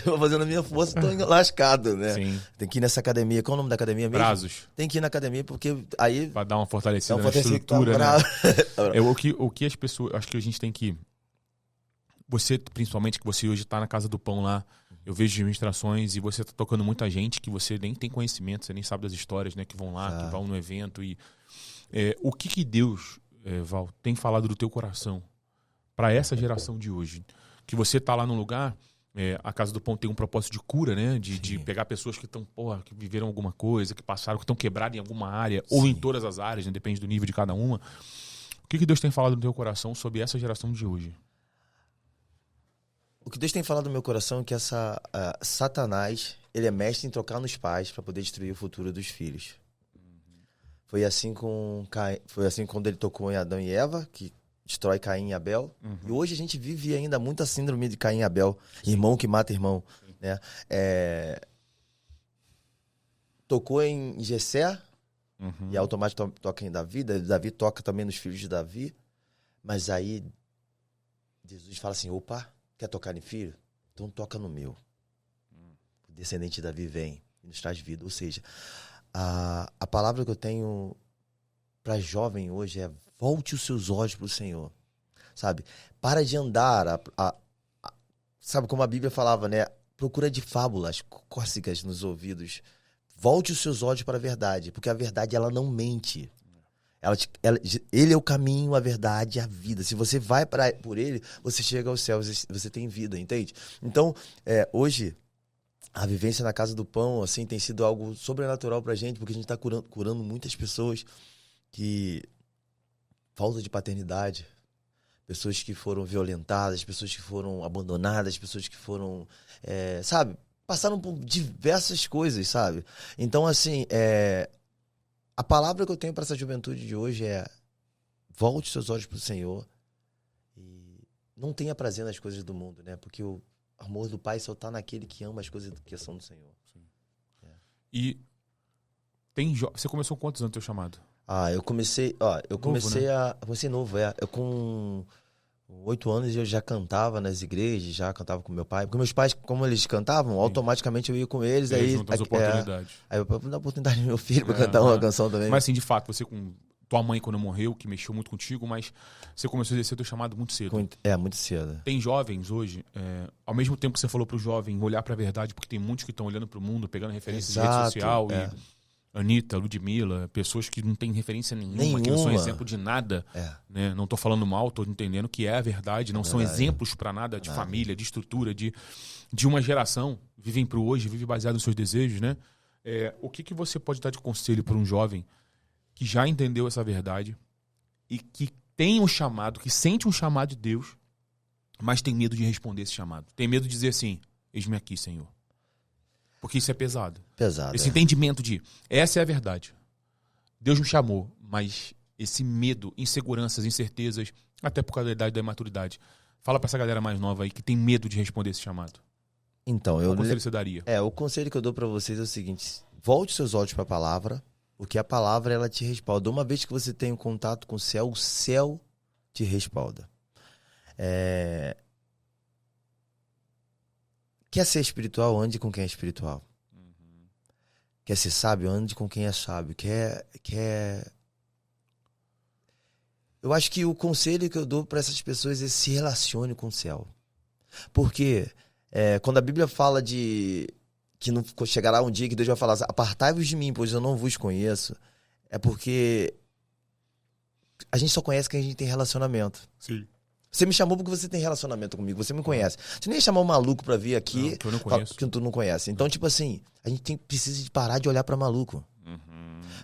Eu vou fazendo a minha força, tô lascado, né? Sim. Tem que ir nessa academia. Qual é o nome da academia mesmo? Brazos. Tem que ir na academia, porque aí... Pra dar uma fortalecida na estrutura, né? O que as pessoas... Acho que a gente tem que... Você, principalmente, que você hoje tá na Casa do Pão lá, eu vejo administrações e você tá tocando muita gente que você nem tem conhecimento, você nem sabe das histórias, né? Que vão lá, que vão no evento. E o que Deus, Val, tem falado do teu coração para essa geração de hoje? Que você tá lá num lugar, a Casa do Pão tem um propósito de cura, né? De pegar pessoas que estão, que viveram alguma coisa, que passaram, que estão quebradas em alguma área, ou em todas as áreas, né? Depende do nível de cada uma. O que Deus tem falado no teu coração sobre essa geração de hoje? que Deus tem falado no meu coração é que Satanás, ele é mestre em trocar nos pais para poder destruir o futuro dos filhos. Foi assim quando ele tocou em Adão e Eva, que destrói Caim e Abel. E hoje a gente vive ainda muita síndrome de Caim e Abel, irmão que mata irmão, né? Tocou em Jessé, e automaticamente toca em Davi. Davi toca também nos filhos de Davi. Mas aí Jesus fala assim, opa, quer tocar em filho? Então toca no meu. O descendente de Davi vem e nos traz vida. Ou seja, a palavra que eu tenho para jovem hoje é volte os seus olhos para o Senhor. Sabe? Para de andar. Sabe como a Bíblia falava, né? Procura de fábulas cósmicas nos ouvidos. Volte os seus olhos para a verdade, porque a verdade ela não mente. Ele é o caminho, a verdade e a vida. Se você vai por ele, você chega aos céus, você tem vida, entende? Então, hoje, a vivência na Casa do Pão assim, tem sido algo sobrenatural pra gente, porque a gente está curando muitas pessoas que... Falta de paternidade, pessoas que foram violentadas, pessoas que foram abandonadas, pessoas que foram, sabe, passaram por diversas coisas, sabe? Então, assim, a palavra que eu tenho para essa juventude de hoje é volte seus olhos para o Senhor e não tenha prazer nas coisas do mundo, né? Porque o amor do Pai só está naquele que ama as coisas que são do Senhor. Sim. E você começou com quantos anos o teu chamado? Eu comecei, comecei novo, eu com 8 anos eu já cantava nas igrejas, já cantava com meu pai, porque meus pais, como eles cantavam, automaticamente eu ia com eles, aí as oportunidades. Aí eu dar oportunidade pro meu filho pra cantar uma canção também. Mas assim, de fato, você com tua mãe quando morreu, que mexeu muito contigo, mas você começou a exercer o teu chamado muito cedo. Muito cedo. Tem jovens hoje, ao mesmo tempo que você falou pro jovem olhar pra verdade, porque tem muitos que estão olhando pro mundo, pegando referências de rede social e... Anitta, Ludmilla, pessoas que não têm referência nenhuma, que não são exemplo de nada. Né? Não tô falando mal, tô entendendo que é a verdade, não são exemplos para nada de família, de estrutura, de uma geração. Vivem pro hoje, vivem baseado nos seus desejos, né? O que você pode dar de conselho para um jovem que já entendeu essa verdade e que tem um chamado, que sente um chamado de Deus, mas tem medo de responder esse chamado? Tem medo de dizer assim, eis-me aqui, Senhor. Porque isso é pesado. Esse entendimento de, essa é a verdade. Deus me chamou, mas esse medo, inseguranças, incertezas, até por causa da idade e da imaturidade. Fala pra essa galera mais nova aí que tem medo de responder esse chamado. Então, qual conselho você daria? O conselho que eu dou pra vocês é o seguinte, volte seus olhos pra palavra, porque a palavra ela te respalda. Uma vez que você tem um contato com o céu te respalda. Quer ser espiritual, ande com quem é espiritual. Quer ser sábio, ande com quem é sábio. Eu acho que o conselho que eu dou para essas pessoas é se relacione com o céu. Porque quando a Bíblia fala de que não chegará um dia que Deus vai falar, apartai-vos de mim, pois eu não vos conheço, é porque a gente só conhece quem a gente tem relacionamento. Sim. Você me chamou porque você tem relacionamento comigo, você me conhece. Você nem ia chamar um maluco pra vir aqui que eu não conheço. Que tu não conhece. Então, tipo assim, a gente precisa de parar de olhar pra maluco.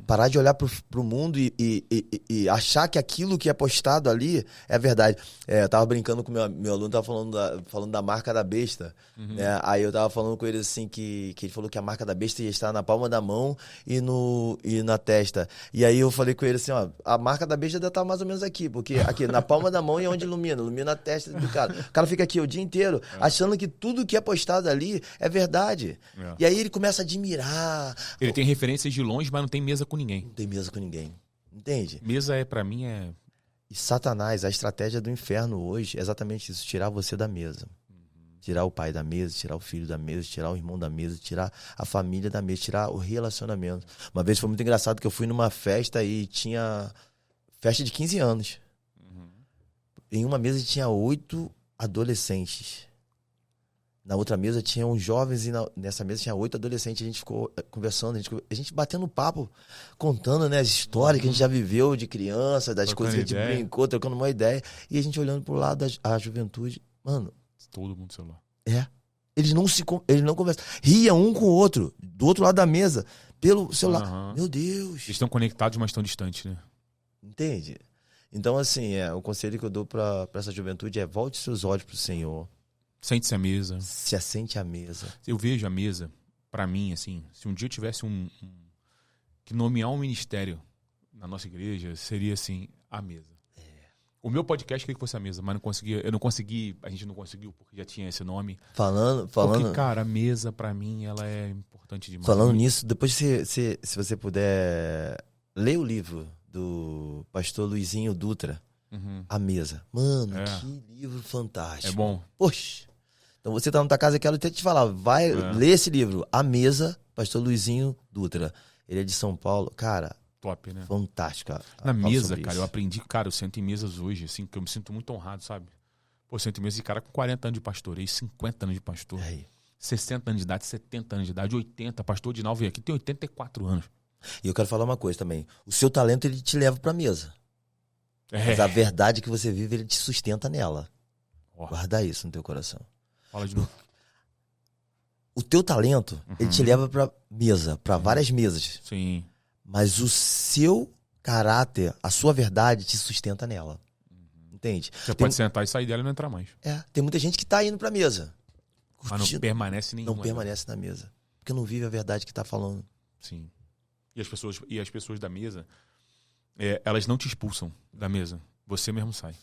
Parar de olhar pro mundo e achar que aquilo que é postado ali é verdade. Eu tava brincando com meu aluno, tava falando da marca da besta. Né? Aí eu tava falando com ele assim, que ele falou que a marca da besta ia estar na palma da mão e na testa. E aí eu falei com ele assim, ó, a marca da besta deve estar mais ou menos aqui, porque aqui na palma da mão é onde ilumina a testa do cara. O cara fica aqui o dia inteiro achando que tudo que é postado ali é verdade. E aí ele começa a admirar. Ele tem referências de longe, mas não tem mesa com ninguém. Não tem mesa com ninguém. Entende? Mesa pra mim E Satanás, a estratégia do inferno hoje é exatamente isso, tirar você da mesa. Tirar o pai da mesa, tirar o filho da mesa, tirar o irmão da mesa, tirar a família da mesa, tirar o relacionamento. Uma vez foi muito engraçado que eu fui numa festa e tinha festa de 15 anos. Em uma mesa tinha 8 adolescentes. Na outra mesa tinha uns jovens e nessa mesa tinha 8 adolescentes. A gente ficou conversando, a gente batendo papo, contando, né, as histórias que a gente já viveu de criança, das coisas que a gente brincou, trocando uma ideia. E a gente olhando pro lado da juventude. Mano... Todo mundo no celular. Eles não conversam. Ria um com o outro, do outro lado da mesa, pelo celular. Meu Deus. Eles estão conectados, mas estão distantes, né? Entende? Então, assim, o conselho que eu dou pra essa juventude é volte seus olhos pro Senhor. Sente-se à mesa. Se assente à mesa. Eu vejo a mesa, pra mim, assim, se um dia eu tivesse que nomear um ministério na nossa igreja, seria assim, a mesa. O meu podcast queria que fosse a mesa, mas a gente não conseguiu, porque já tinha esse nome. Falando... Porque, cara, a mesa, pra mim, ela é importante demais. Falando nisso, depois se você puder ler o livro do pastor Luizinho Dutra, A Mesa. Mano, que livro fantástico. É bom. Poxa. Então você tá na tua casa, eu quero até te falar, vai ler esse livro, A Mesa, pastor Luizinho Dutra. Ele é de São Paulo. Cara, top, né? fantástico. Na mesa, cara, eu aprendi, cara, eu sento em mesas hoje, assim, que eu me sinto muito honrado, sabe? Pô, eu sento em mesa de cara com 40 anos de pastoreio, 50 anos de pastor, 60 anos de idade, 70 anos de idade, 80, pastor de Nova aqui tem 84 anos. E eu quero falar uma coisa também, o seu talento, ele te leva pra mesa. Mas a verdade que você vive, ele te sustenta nela. Guarda isso no teu coração. Fala de novo. O teu talento, ele te leva pra mesa, pra várias mesas. Sim. Mas o seu caráter, a sua verdade, te sustenta nela. Entende? Você pode sentar e sair dela e não entrar mais. Tem muita gente que tá indo pra mesa. Mas não permanece nenhuma. Não permanece na mesa. Porque não vive a verdade que tá falando. Sim. E as pessoas da mesa, elas não te expulsam da mesa. Você mesmo sai.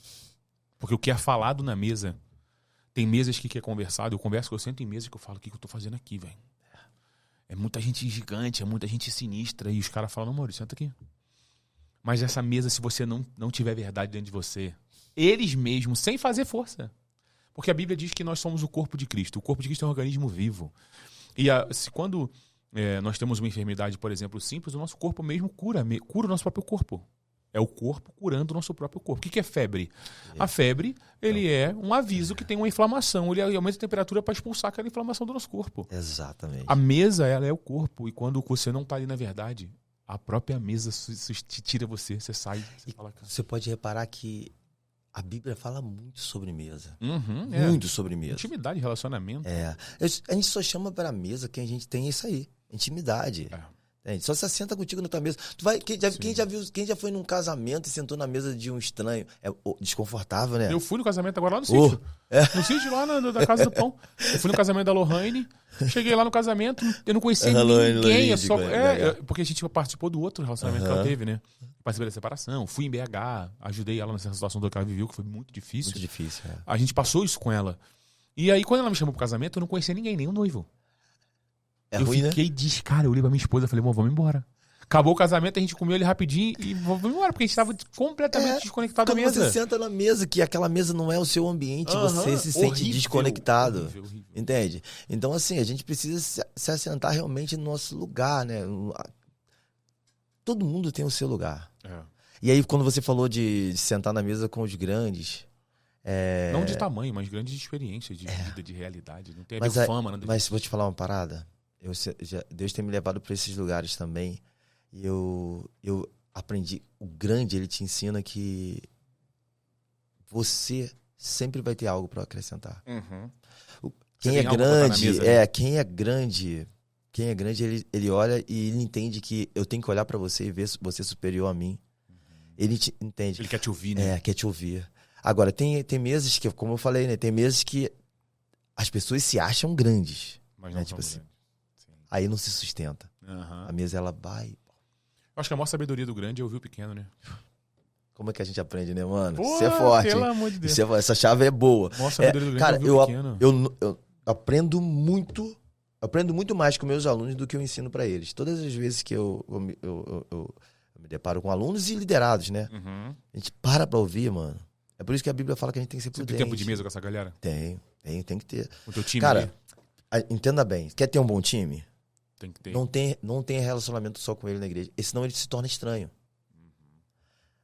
Porque o que é falado na mesa, tem mesas que é conversado. Eu sento em mesa que eu falo, o que eu tô fazendo aqui, velho? É muita gente gigante, é muita gente sinistra. E os caras falam, não, Maurício, senta aqui. Mas essa mesa, se você não tiver verdade dentro de você, eles mesmos, sem fazer força. Porque a Bíblia diz que nós somos o corpo de Cristo. O corpo de Cristo é um organismo vivo. E quando nós temos uma enfermidade, por exemplo, simples, o nosso corpo mesmo cura o nosso próprio corpo. É o corpo curando o nosso próprio corpo. O que é febre? A febre, ele é um aviso que tem uma inflamação. Ele aumenta a temperatura para expulsar aquela inflamação do nosso corpo. Exatamente. A mesa, ela é o corpo. E quando você não está ali na verdade, a própria mesa te tira você sai. Você pode reparar que a Bíblia fala muito sobre mesa. Muito sobre mesa. Intimidade, relacionamento. A gente só chama para mesa quem a gente tem isso aí. Intimidade. Só se senta contigo na tua mesa. Quem já foi num casamento e sentou na mesa de um estranho? É desconfortável, né? Eu fui no casamento agora lá no sítio. No sítio lá da Casa do Pão. Eu fui no casamento da Lohane. Cheguei lá no casamento, eu não conhecia ninguém. Porque a gente participou do outro relacionamento que ela teve, né? Participei da separação, fui em BH, ajudei ela nessa situação que ela viveu, que foi muito difícil. Muito difícil, A gente passou isso com ela. E aí, quando ela me chamou pro casamento, eu não conhecia ninguém, nem o noivo. Eu fiquei cara, eu olhei pra minha esposa e falei, vamos embora. Acabou o casamento, a gente comeu ele rapidinho e vamos embora, porque a gente estava completamente desconectado da mesa. Quando você senta na mesa, que aquela mesa não é o seu ambiente, você se sente desconectado. Horrível. Entende? Então, assim, a gente precisa se assentar realmente no nosso lugar, né? Todo mundo tem o seu lugar. E aí, quando você falou de sentar na mesa com os grandes... Não de tamanho, mas grandes experiências de vida, de realidade. Não tem fama. Mas vou te falar uma parada. Deus tem me levado para esses lugares também. E eu aprendi. O grande, ele te ensina que você sempre vai ter algo para acrescentar. Quem é grande, quem é grande, ele olha e ele entende que eu tenho que olhar para você e ver você superior a mim. Ele te entende. Ele quer te ouvir, né? Quer te ouvir. Agora, tem meses que, como eu falei, né? Tem meses que as pessoas se acham grandes. Mas não né? Tipo assim, aí não se sustenta. A mesa, ela vai... Eu acho que a maior sabedoria do grande é ouvir o pequeno, né? Como é que a gente aprende, né, mano? Pô, isso é forte. Pelo amor de Deus. Essa chave é boa. A maior sabedoria do grande cara, é ouvir o pequeno. Eu aprendo muito mais com meus alunos do que eu ensino para eles. Todas as vezes que eu me deparo com alunos e liderados, né? A gente para ouvir, mano. É por isso que a Bíblia fala que a gente tem que ser prudente. Você tem tempo de mesa com essa galera? Tem que ter. O teu time? Cara, entenda bem. Quer ter um bom time? Tem que ter. Não tem relacionamento só com ele na igreja. Senão ele se torna estranho.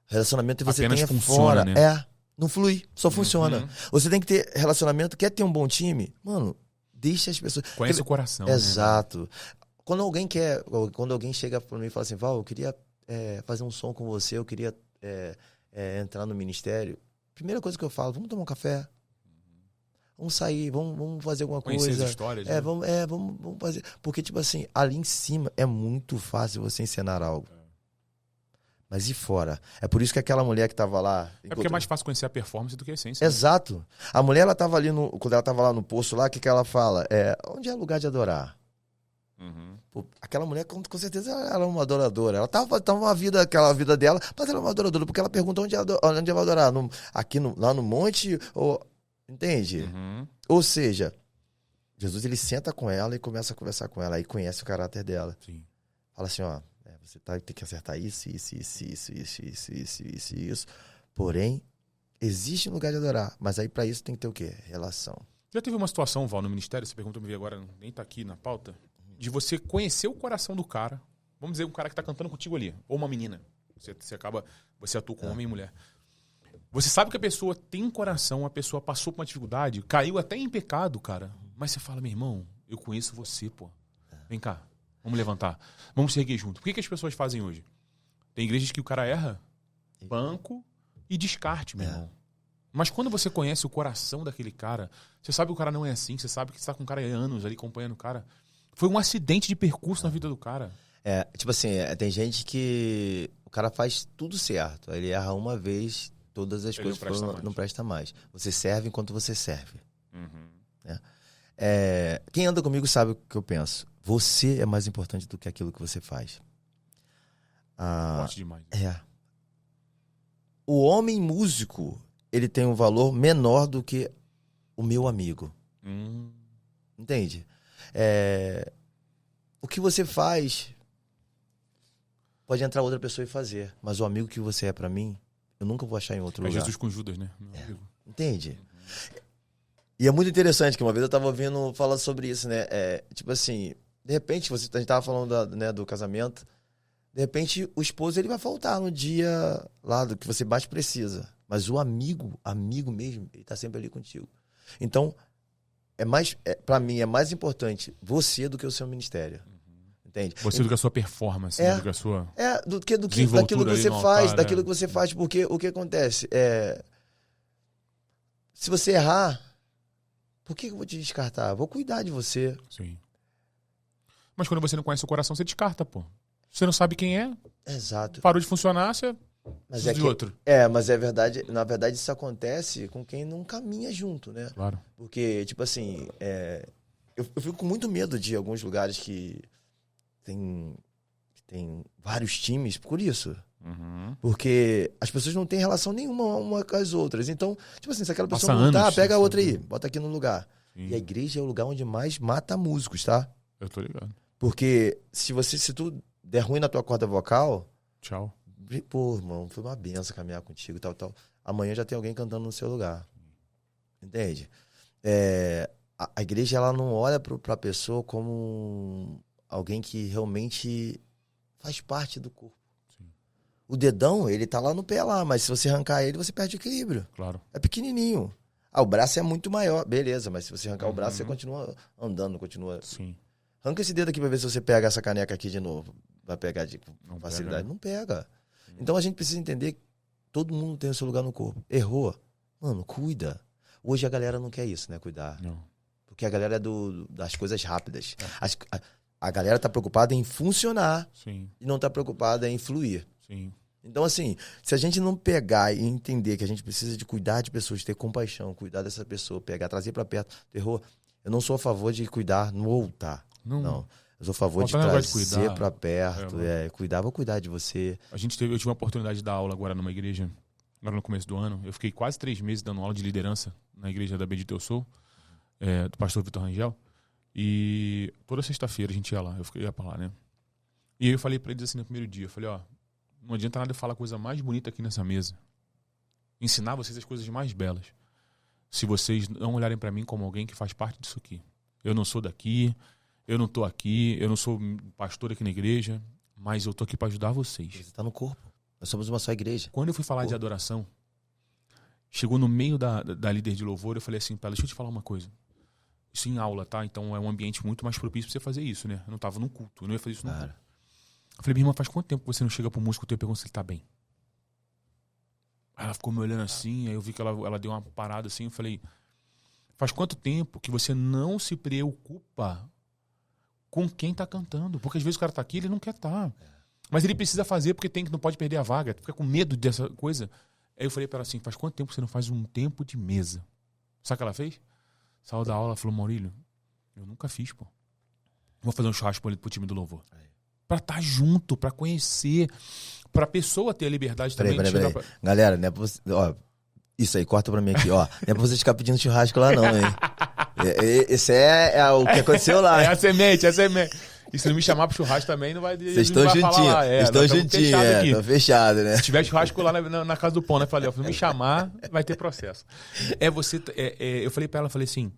Relacionamento você apenas tem funciona, fora. Né? Não flui, só funciona. Você tem que ter relacionamento. Quer ter um bom time? Mano, deixa as pessoas... Conhece o coração. Exato. Né? Quando alguém chega pra mim e fala assim, Val, eu queria fazer um som com você, eu queria entrar no ministério. Primeira coisa que eu falo, vamos tomar um café. Vamos sair, vamos fazer alguma coisa. Conhecer as histórias. Né? Vamos fazer. Porque, tipo assim, ali em cima é muito fácil você encenar algo. Mas e fora? É por isso que aquela mulher que tava lá... É porque é mais fácil conhecer a performance do que a essência. Exato. A mulher, ela tava ali, quando ela tava lá no poço, lá, o que que ela fala? Onde é lugar de adorar? Uhum. Pô, aquela mulher, com certeza, ela é uma adoradora. Ela tava aquela vida dela, mas ela é uma adoradora, porque ela pergunta onde ela vai adorar. Lá no monte? Entende? Uhum. Ou seja, Jesus, ele senta com ela e começa a conversar com ela, aí conhece o caráter dela. Sim. Fala assim, ó, você tem que acertar isso. Porém, existe um lugar de adorar, mas aí pra isso tem que ter o quê? Relação. Já teve uma situação, Val, no ministério, você perguntou, me vi agora, nem tá aqui na pauta, de você conhecer o coração do cara, vamos dizer, um cara que tá cantando contigo ali, ou uma menina, você atua com homem e mulher. Você sabe que a pessoa tem um coração, a pessoa passou por uma dificuldade, caiu até em pecado, cara, mas você fala, meu irmão, eu conheço você, pô. Vem cá, vamos levantar, vamos se erguer junto. Por que as pessoas fazem hoje? Tem igrejas que o cara erra, banco e descarte, meu irmão. Mas quando você conhece o coração daquele cara, você sabe que o cara não é assim, você sabe que você tá com o cara há anos ali acompanhando o cara. Foi um acidente de percurso na vida do cara. Tipo assim, tem gente que o cara faz tudo certo, aí ele erra uma vez, todas as coisas não presta mais. Você serve enquanto você serve. Uhum. Né? Quem anda comigo sabe o que eu penso. Você é mais importante do que aquilo que você faz. Forte demais. O homem músico, ele tem um valor menor do que o meu amigo. Entende? O que você faz pode entrar outra pessoa e fazer, mas o amigo que você é pra mim, eu nunca vou achar em outro lugar. Jesus com Judas, né? Entende? E é muito interessante que uma vez eu tava ouvindo falar sobre isso, né? Tipo assim, de repente, a gente tava falando do casamento, de repente o esposo ele vai faltar no dia lá do que você mais precisa, mas o amigo mesmo, ele tá sempre ali contigo. Então, pra mim é mais importante você do que o seu ministério. Entende? Você do que a sua performance, né? Do que a sua daquilo que você faz, daquilo que você faz, porque o que acontece se você errar, por que eu vou te descartar? Eu vou cuidar de você. Sim. Mas quando você não conhece o coração, você descarta, pô. Você não sabe quem é. Exato. Parou de funcionar, você mas outro. Mas verdade, na verdade isso acontece com quem não caminha junto, né? Claro. Porque, tipo assim, eu fico com muito medo de alguns lugares que tem vários times por isso. Uhum. Porque as pessoas não têm relação nenhuma uma com as outras. Então, tipo assim, se aquela pessoa Passa não tá, anos, pega a outra aí, bota aqui no lugar. Sim. E a igreja é o lugar onde mais mata músicos, tá? Eu tô ligado. Porque se tu der ruim na tua corda vocal, tchau. Pô, irmão, foi uma benção caminhar contigo, tal. Amanhã já tem alguém cantando no seu lugar. Entende? A igreja, ela não olha pra pessoa como alguém que realmente faz parte do corpo. Sim. O dedão, ele tá lá no pé lá, mas se você arrancar ele, você perde o equilíbrio. Claro. É pequenininho. O braço é muito maior, beleza, mas se você arrancar o braço, você continua andando, continua... Sim. Arranca esse dedo aqui pra ver se você pega essa caneca aqui de novo. Vai pegar com facilidade. Pega. Não pega. Então a gente precisa entender que todo mundo tem o seu lugar no corpo. Errou? Mano, cuida. Hoje a galera não quer isso, né? Cuidar. Não. Porque a galera é das coisas rápidas. A galera tá preocupada em funcionar. Sim. E não tá preocupada em fluir. Sim. Então, assim, se a gente não pegar e entender que a gente precisa de cuidar de pessoas, ter compaixão, cuidar dessa pessoa, pegar, trazer pra perto, errou. Eu não sou a favor de cuidar no altar. Não. Eu sou a favor de trazer pra perto. Cuidar, vou cuidar de você. Eu tive uma oportunidade de dar aula agora numa igreja, agora no começo do ano. Eu fiquei quase 3 meses dando aula de liderança na igreja da Bendito Eu Sou, do pastor Vitor Rangel. E toda sexta-feira a gente ia lá, ia pra lá, né? E aí eu falei pra eles assim no primeiro dia, eu falei, não adianta nada eu falar a coisa mais bonita aqui nessa mesa. Ensinar vocês as coisas mais belas. Se vocês não olharem pra mim como alguém que faz parte disso aqui. Eu não sou daqui, eu não tô aqui, eu não sou pastor aqui na igreja, mas eu tô aqui pra ajudar vocês. Você tá no corpo. Nós somos uma só igreja. Quando eu fui falar de adoração, chegou no meio da líder de louvor, eu falei assim pra ela, deixa eu te falar uma coisa. Isso em aula, tá? Então é um ambiente muito mais propício pra você fazer isso, né? Eu não tava num culto, eu não ia fazer isso no culto. Eu falei, minha irmã, faz quanto tempo que você não chega pro músico teu e pergunta se ele tá bem? Aí ela ficou me olhando assim, aí eu vi que ela deu uma parada assim, eu falei, faz quanto tempo que você não se preocupa com quem tá cantando? Porque às vezes o cara tá aqui e ele não quer estar. Mas ele precisa fazer porque não pode perder a vaga. Fica com medo dessa coisa. Aí eu falei pra ela assim, faz quanto tempo você não faz um tempo de mesa? Sabe o que ela fez? Saiu da aula, falou, Maurílio, eu nunca fiz, pô. Vou fazer um churrasco pro time do louvor. Pra estar junto, pra conhecer, pra pessoa ter a liberdade também de chegar. Galera, não é pra você... Ó, isso aí, corta pra mim aqui, ó. Não é pra você ficar pedindo churrasco lá não, hein. Esse é o que aconteceu lá. É a semente. E se não me chamar pro churrasco também, não vai... Vocês estão juntinhos. Estão juntinhos, estão fechados, né? Se tiver churrasco lá na casa do pão, né? Falei, ó, se não me chamar, vai ter processo. Eu falei pra ela, falei assim,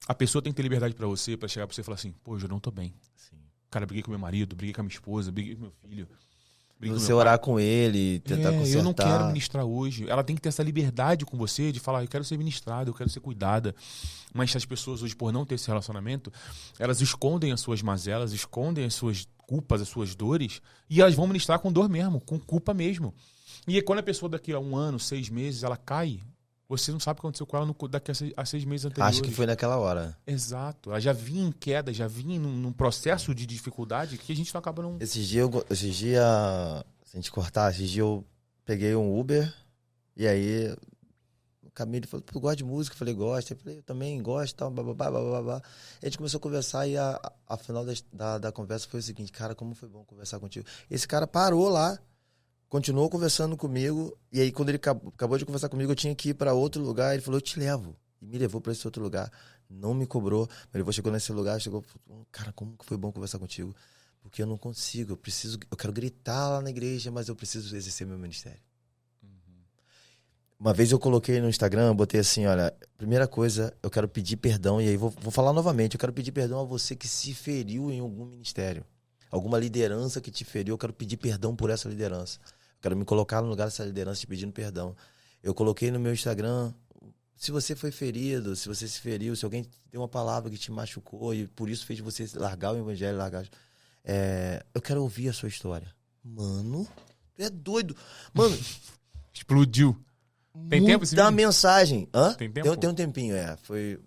a pessoa tem que ter liberdade pra você, pra chegar pra você e falar assim, pô, eu não tô bem. Sim. Cara, briguei com meu marido, briguei com a minha esposa, briguei com meu filho. Você orar com ele, tentar consertar. Eu não quero ministrar hoje. Ela tem que ter essa liberdade com você de falar, eu quero ser ministrada, eu quero ser cuidada. Mas as pessoas hoje, por não ter esse relacionamento, elas escondem as suas mazelas, escondem as suas culpas, as suas dores, e elas vão ministrar com dor mesmo, com culpa mesmo. E quando a pessoa daqui a 1 ano, 6 meses, ela cai, você não sabe o que aconteceu com ela daqui a 6 meses anteriores. Acho que foi naquela hora. Exato. Ela já vinha em queda, já vinha num processo de dificuldade que a gente não acaba não... Esses dias, se a gente cortar, esses dias eu peguei um Uber e aí o Camilo falou, tu gosta de música? Eu falei, gosto. Eu falei, eu também gosto, tal, babá. A gente começou a conversar e a final da conversa foi o seguinte, cara, como foi bom conversar contigo. Esse cara parou lá, continuou conversando comigo, e aí quando ele acabou de conversar comigo, eu tinha que ir para outro lugar, ele falou, eu te levo. E me levou para esse outro lugar. Não me cobrou, mas ele chegou nesse lugar, cara, como que foi bom conversar contigo? Porque eu não consigo, eu quero gritar lá na igreja, mas eu preciso exercer meu ministério. Uhum. Uma vez eu coloquei no Instagram, eu botei assim, olha, primeira coisa, eu quero pedir perdão, e aí vou falar novamente, eu quero pedir perdão a você que se feriu em algum ministério. Alguma liderança que te feriu, eu quero pedir perdão por essa liderança. Eu quero me colocar no lugar dessa liderança te pedindo perdão. Eu coloquei no meu Instagram, se você foi ferido, se você se feriu, se alguém deu uma palavra que te machucou e por isso fez você largar o evangelho, eu quero ouvir a sua história. Mano, tu é doido. Mano, explodiu. Tem tempo esse vídeo? Mensagem. Hã? Tem tempo? Tem um tempinho, Foi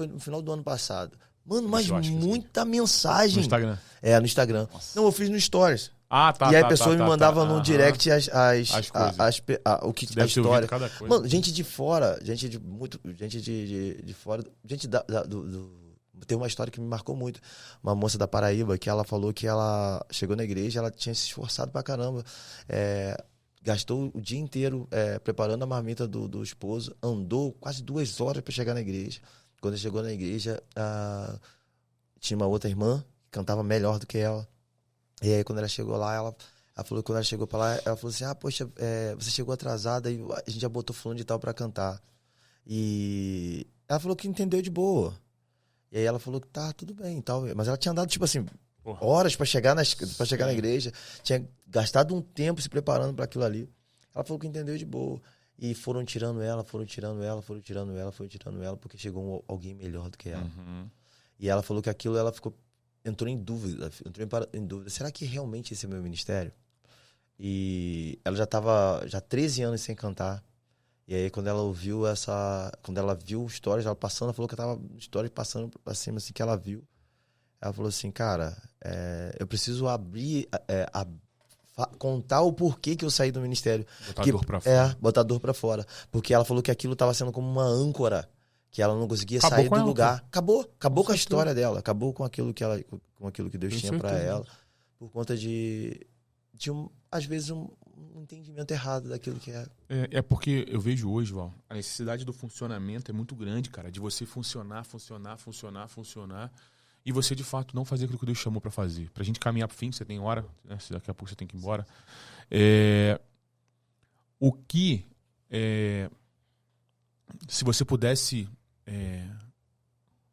no final do ano passado. Mano, mas muita mensagem. No Instagram? No Instagram. Nossa. Não, eu fiz no Stories. Ah, tá. E aí a pessoa me mandava no direct a história. Cada coisa. Mano, gente de fora, gente de fora, gente tem uma história que me marcou muito. Uma moça da Paraíba que ela falou que ela chegou na igreja, ela tinha se esforçado pra caramba. Gastou o dia inteiro preparando a marmita do esposo, andou quase 2 horas para chegar na igreja. Quando chegou na igreja, tinha uma outra irmã que cantava melhor do que ela. E aí quando ela chegou lá, ela falou que quando ela chegou pra lá, ela falou assim, poxa, você chegou atrasada e a gente já botou fulano de tal pra cantar. E ela falou que entendeu de boa. E aí ela falou que tá, tudo bem e tal. Mas ela tinha andado, tipo assim, horas pra chegar na igreja. Tinha gastado um tempo se preparando pra aquilo ali. Ela falou que entendeu de boa. E foram tirando ela, porque chegou alguém melhor do que ela. Uhum. E ela falou que aquilo, ela entrou em dúvida. Será que realmente esse é meu ministério? E ela já estava 13 anos sem cantar. E aí quando ela viu o Stories, ela passando, ela falou que estava no Stories passando pra cima, assim, que ela viu. Ela falou assim, cara, eu preciso abrir, contar o porquê que eu saí do ministério. Botar dor pra fora. Botar dor pra fora. Porque ela falou que aquilo estava sendo como uma âncora, que ela não conseguia sair do lugar. Acabou com a história dela. Acabou com aquilo que Deus tinha para ela. Por conta às vezes, um entendimento errado daquilo que é. É porque eu vejo hoje, Val, a necessidade do funcionamento é muito grande, cara. De você funcionar. E você, de fato, não fazer aquilo que Deus chamou para fazer. Pra gente caminhar pro fim, você tem hora, né? Daqui a pouco você tem que ir embora. Se você pudesse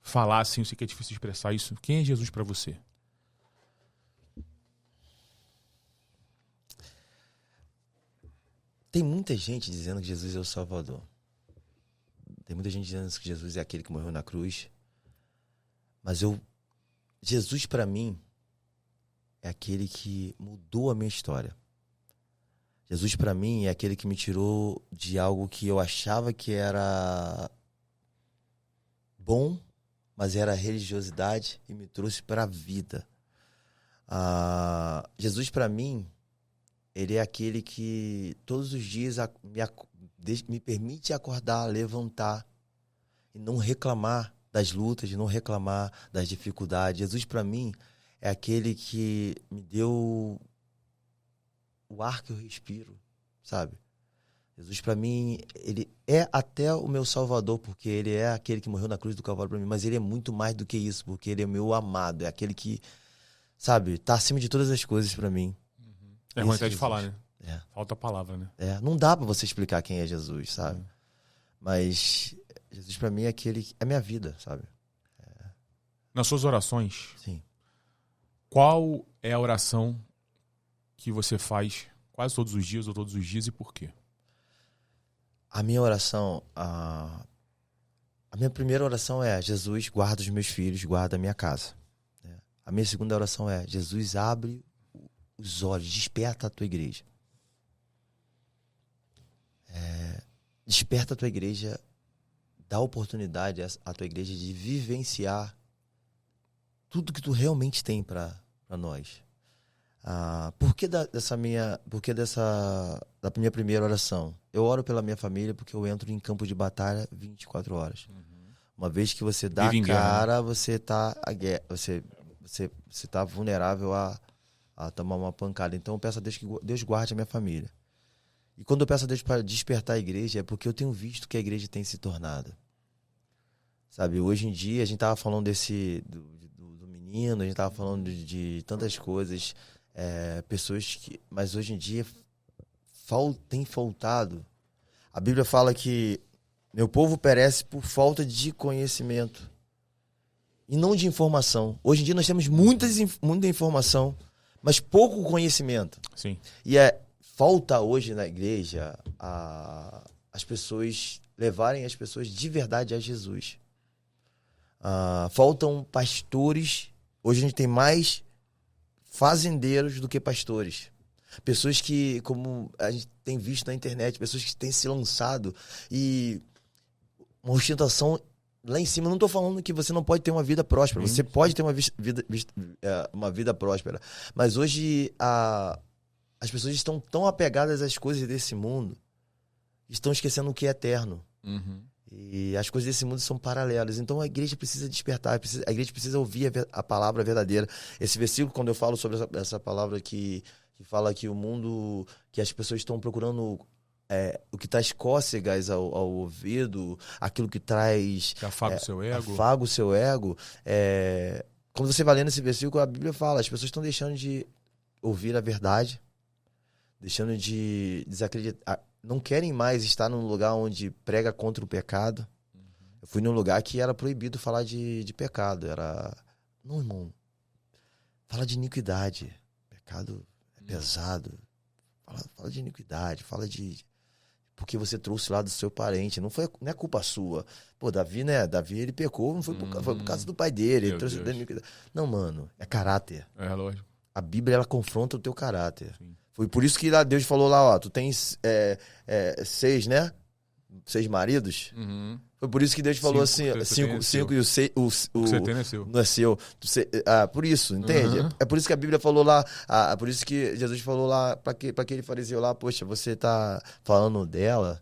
falar assim, eu sei que é difícil expressar isso. Quem é Jesus para você? Tem muita gente dizendo que Jesus é o Salvador. Tem muita gente dizendo que Jesus é aquele que morreu na cruz. Mas Jesus para mim é aquele que mudou a minha história. Jesus para mim é aquele que me tirou de algo que eu achava que era bom, mas era religiosidade, e me trouxe para a vida. Jesus, para mim, ele é aquele que todos os dias me permite acordar, levantar e não reclamar das lutas, não reclamar das dificuldades. Jesus, para mim, é aquele que me deu o ar que eu respiro, sabe? Jesus, para mim, ele é até o meu salvador, porque ele é aquele que morreu na cruz do Calvário para mim, mas ele é muito mais do que isso, porque ele é meu amado, é aquele que, sabe, tá acima de todas as coisas para mim. É ruim até de falar, né? É. Falta a palavra, né? Não dá para você explicar quem é Jesus, sabe? Mas Jesus para mim é aquele, é minha vida, sabe? Nas suas orações, Sim. qual é a oração que você faz quase todos os dias ou todos os dias e por quê? A minha oração, a minha primeira oração é: Jesus, guarda os meus filhos, guarda a minha casa. A minha segunda oração é: Jesus, abre os olhos, desperta a tua igreja. Desperta a tua igreja, dá oportunidade à tua igreja de vivenciar tudo que tu realmente tem para nós. Por que da minha primeira oração? Eu oro pela minha família porque eu entro em campo de batalha 24 horas. Uma vez que você dá a cara, você tá você tá vulnerável a tomar uma pancada. Então eu peço a Deus que Deus guarde a minha família. E quando eu peço a Deus para despertar a igreja, é porque eu tenho visto que a igreja tem se tornado. Sabe, hoje em dia a gente tava falando do menino, a gente tava falando de tantas coisas, pessoas que... Mas hoje em dia tem faltado. A Bíblia fala que meu povo perece por falta de conhecimento e não de informação. Hoje em dia nós temos muita informação, mas pouco conhecimento. Sim. E falta hoje na igreja as pessoas levarem as pessoas de verdade a Jesus. Faltam pastores. Hoje a gente tem mais fazendeiros do que pastores. Pessoas que, como a gente tem visto na internet, pessoas que têm se lançado e uma ostentação lá em cima. Eu não estou falando que você não pode ter uma vida próspera. Você pode ter uma vida próspera. Mas hoje as pessoas estão tão apegadas às coisas desse mundo, estão esquecendo o que é eterno. E as coisas desse mundo são paralelas. Então a igreja precisa despertar, a igreja precisa ouvir a palavra verdadeira. Esse versículo, quando eu falo sobre essa palavra que fala que o mundo, que as pessoas estão procurando o que traz cócegas ao ouvido, aquilo que traz... Que afaga o seu ego. Afaga o seu ego. Quando você vai lendo esse versículo, a Bíblia fala, as pessoas estão deixando de ouvir a verdade, deixando de desacreditar, não querem mais estar num lugar onde prega contra o pecado. Eu fui num lugar que era proibido falar de pecado. Não, irmão, fala de iniquidade. Pecado é pesado. Fala de iniquidade, fala de... Porque você trouxe lá do seu parente. Não é culpa sua. Pô, Davi, né? Davi, ele pecou, não foi por causa do pai dele. Ele trouxe da iniquidade. Não, mano, é caráter. É, lógico. A Bíblia, ela confronta o teu caráter. Sim. Foi por isso que lá Deus falou lá, ó, tu tens 6, né? 6 maridos. Foi por isso que Deus falou assim, 5 e o 6... O que você tem não é seu. Não é seu. Por isso, entende? É por isso que a Bíblia falou lá, por isso que Jesus falou lá, para aquele fariseu lá, poxa, você tá falando dela,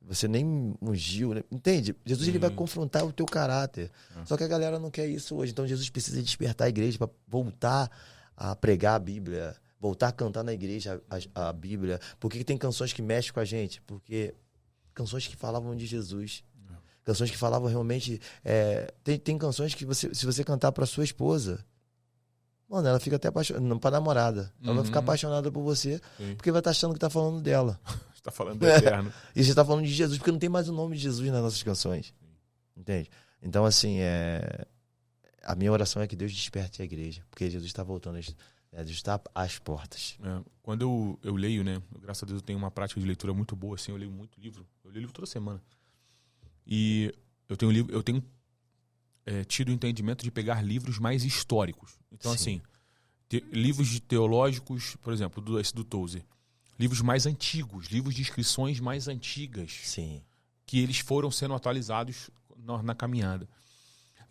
você nem ungiu, né? Entende? Jesus, ele vai confrontar o teu caráter. Só que a galera não quer isso hoje. Então Jesus precisa despertar a igreja para voltar a pregar a Bíblia, voltar a cantar na igreja a Bíblia. Por que tem canções que mexem com a gente? Porque canções que falavam de Jesus. Canções que falavam realmente... Tem canções que se você cantar para sua esposa, mano, ela fica até apaixonada. Não, para namorada. Ela vai ficar apaixonada por você, porque vai estar achando que tá falando dela. Você tá falando do eterno. E você tá falando de Jesus, porque não tem mais o nome de Jesus nas nossas canções. Entende? Então, assim, a minha oração é que Deus desperte a igreja, porque Jesus está voltando, Deus está às portas. Quando eu leio, né? Graças a Deus eu tenho uma prática de leitura muito boa, assim, eu leio muito livro. Eu leio livro toda semana. E eu tenho tido o entendimento de pegar livros mais históricos. Então, assim, livros teológicos, por exemplo, esse do Tozer. Livros mais antigos, livros de inscrições mais antigas. Sim. Que eles foram sendo atualizados na caminhada.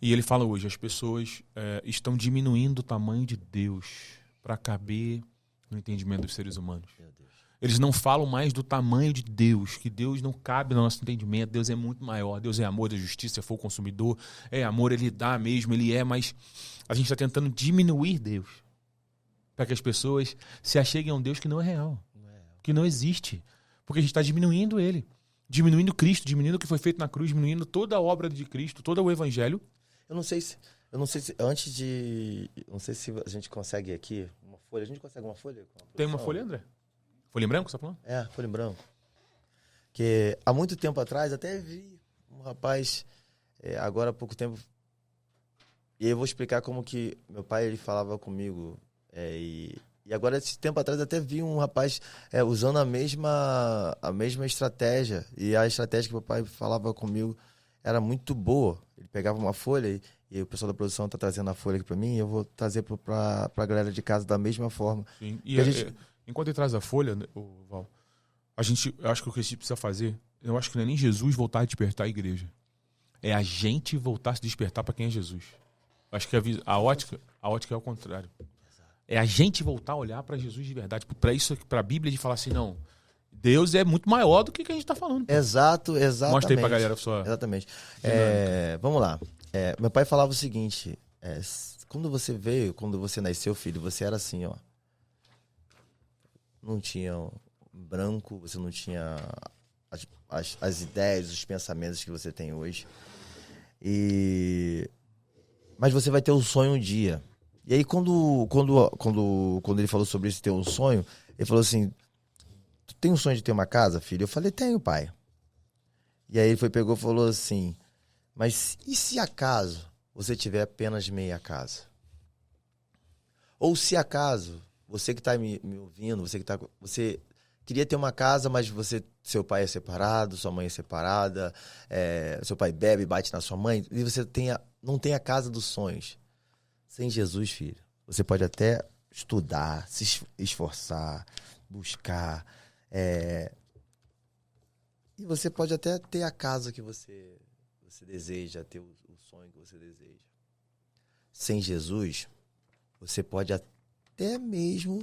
E ele fala hoje, as pessoas estão diminuindo o tamanho de Deus para caber no entendimento dos seres humanos. Meu Deus. Eles não falam mais do tamanho de Deus, que Deus não cabe no nosso entendimento, Deus é muito maior, Deus é amor, é justiça, é fogo consumidor, é amor, Ele dá mesmo, Ele é, mas a gente está tentando diminuir Deus para que as pessoas se acheguem a um Deus que não é real, que não existe, porque a gente está diminuindo Ele, diminuindo Cristo, diminuindo o que foi feito na cruz, diminuindo toda a obra de Cristo, todo o Evangelho. Eu não sei se antes de... Não sei se a gente consegue aqui uma folha. A gente consegue uma folha? Tem uma folha, André? Folha em branco, você tá falando? É, folha em branco. Que há muito tempo atrás até vi um rapaz, agora há pouco tempo, e eu vou explicar como que meu pai ele falava comigo, e agora esse tempo atrás até vi um rapaz usando a mesma estratégia, e a estratégia que meu pai falava comigo era muito boa. Ele pegava uma folha e o pessoal da produção está trazendo a folha aqui para mim, e eu vou trazer para a galera de casa da mesma forma. Sim, e enquanto ele traz a folha, Val, eu acho que o que a gente precisa fazer, eu acho que não é nem Jesus voltar a despertar a igreja. É a gente voltar a se despertar para quem é Jesus. Eu acho que a ótica é ao contrário. É a gente voltar a olhar para Jesus de verdade, para isso, para a Bíblia, de falar assim, não, Deus é muito maior do que a gente está falando. Pô. Exatamente. Mostra aí pra galera sua... Exatamente. Vamos lá. Meu pai falava o seguinte, quando você nasceu, filho, você era assim, ó. Não tinha branco, você não tinha as ideias, os pensamentos que você tem hoje. Mas você vai ter um sonho um dia. E aí, quando ele falou sobre isso, ter um sonho, ele falou assim, tu tem um sonho de ter uma casa, filho? Eu falei, tenho, pai. E aí ele pegou e falou assim, mas e se acaso você tiver apenas meia casa? Ou se acaso, você que está me ouvindo, você queria ter uma casa, mas seu pai é separado, sua mãe é separada, seu pai bebe, bate na sua mãe, e você não tem a casa dos sonhos. Sem Jesus, filho, você pode até estudar, se esforçar, buscar, e você pode até ter a casa que você deseja, ter o sonho que você deseja. Sem Jesus, você pode até mesmo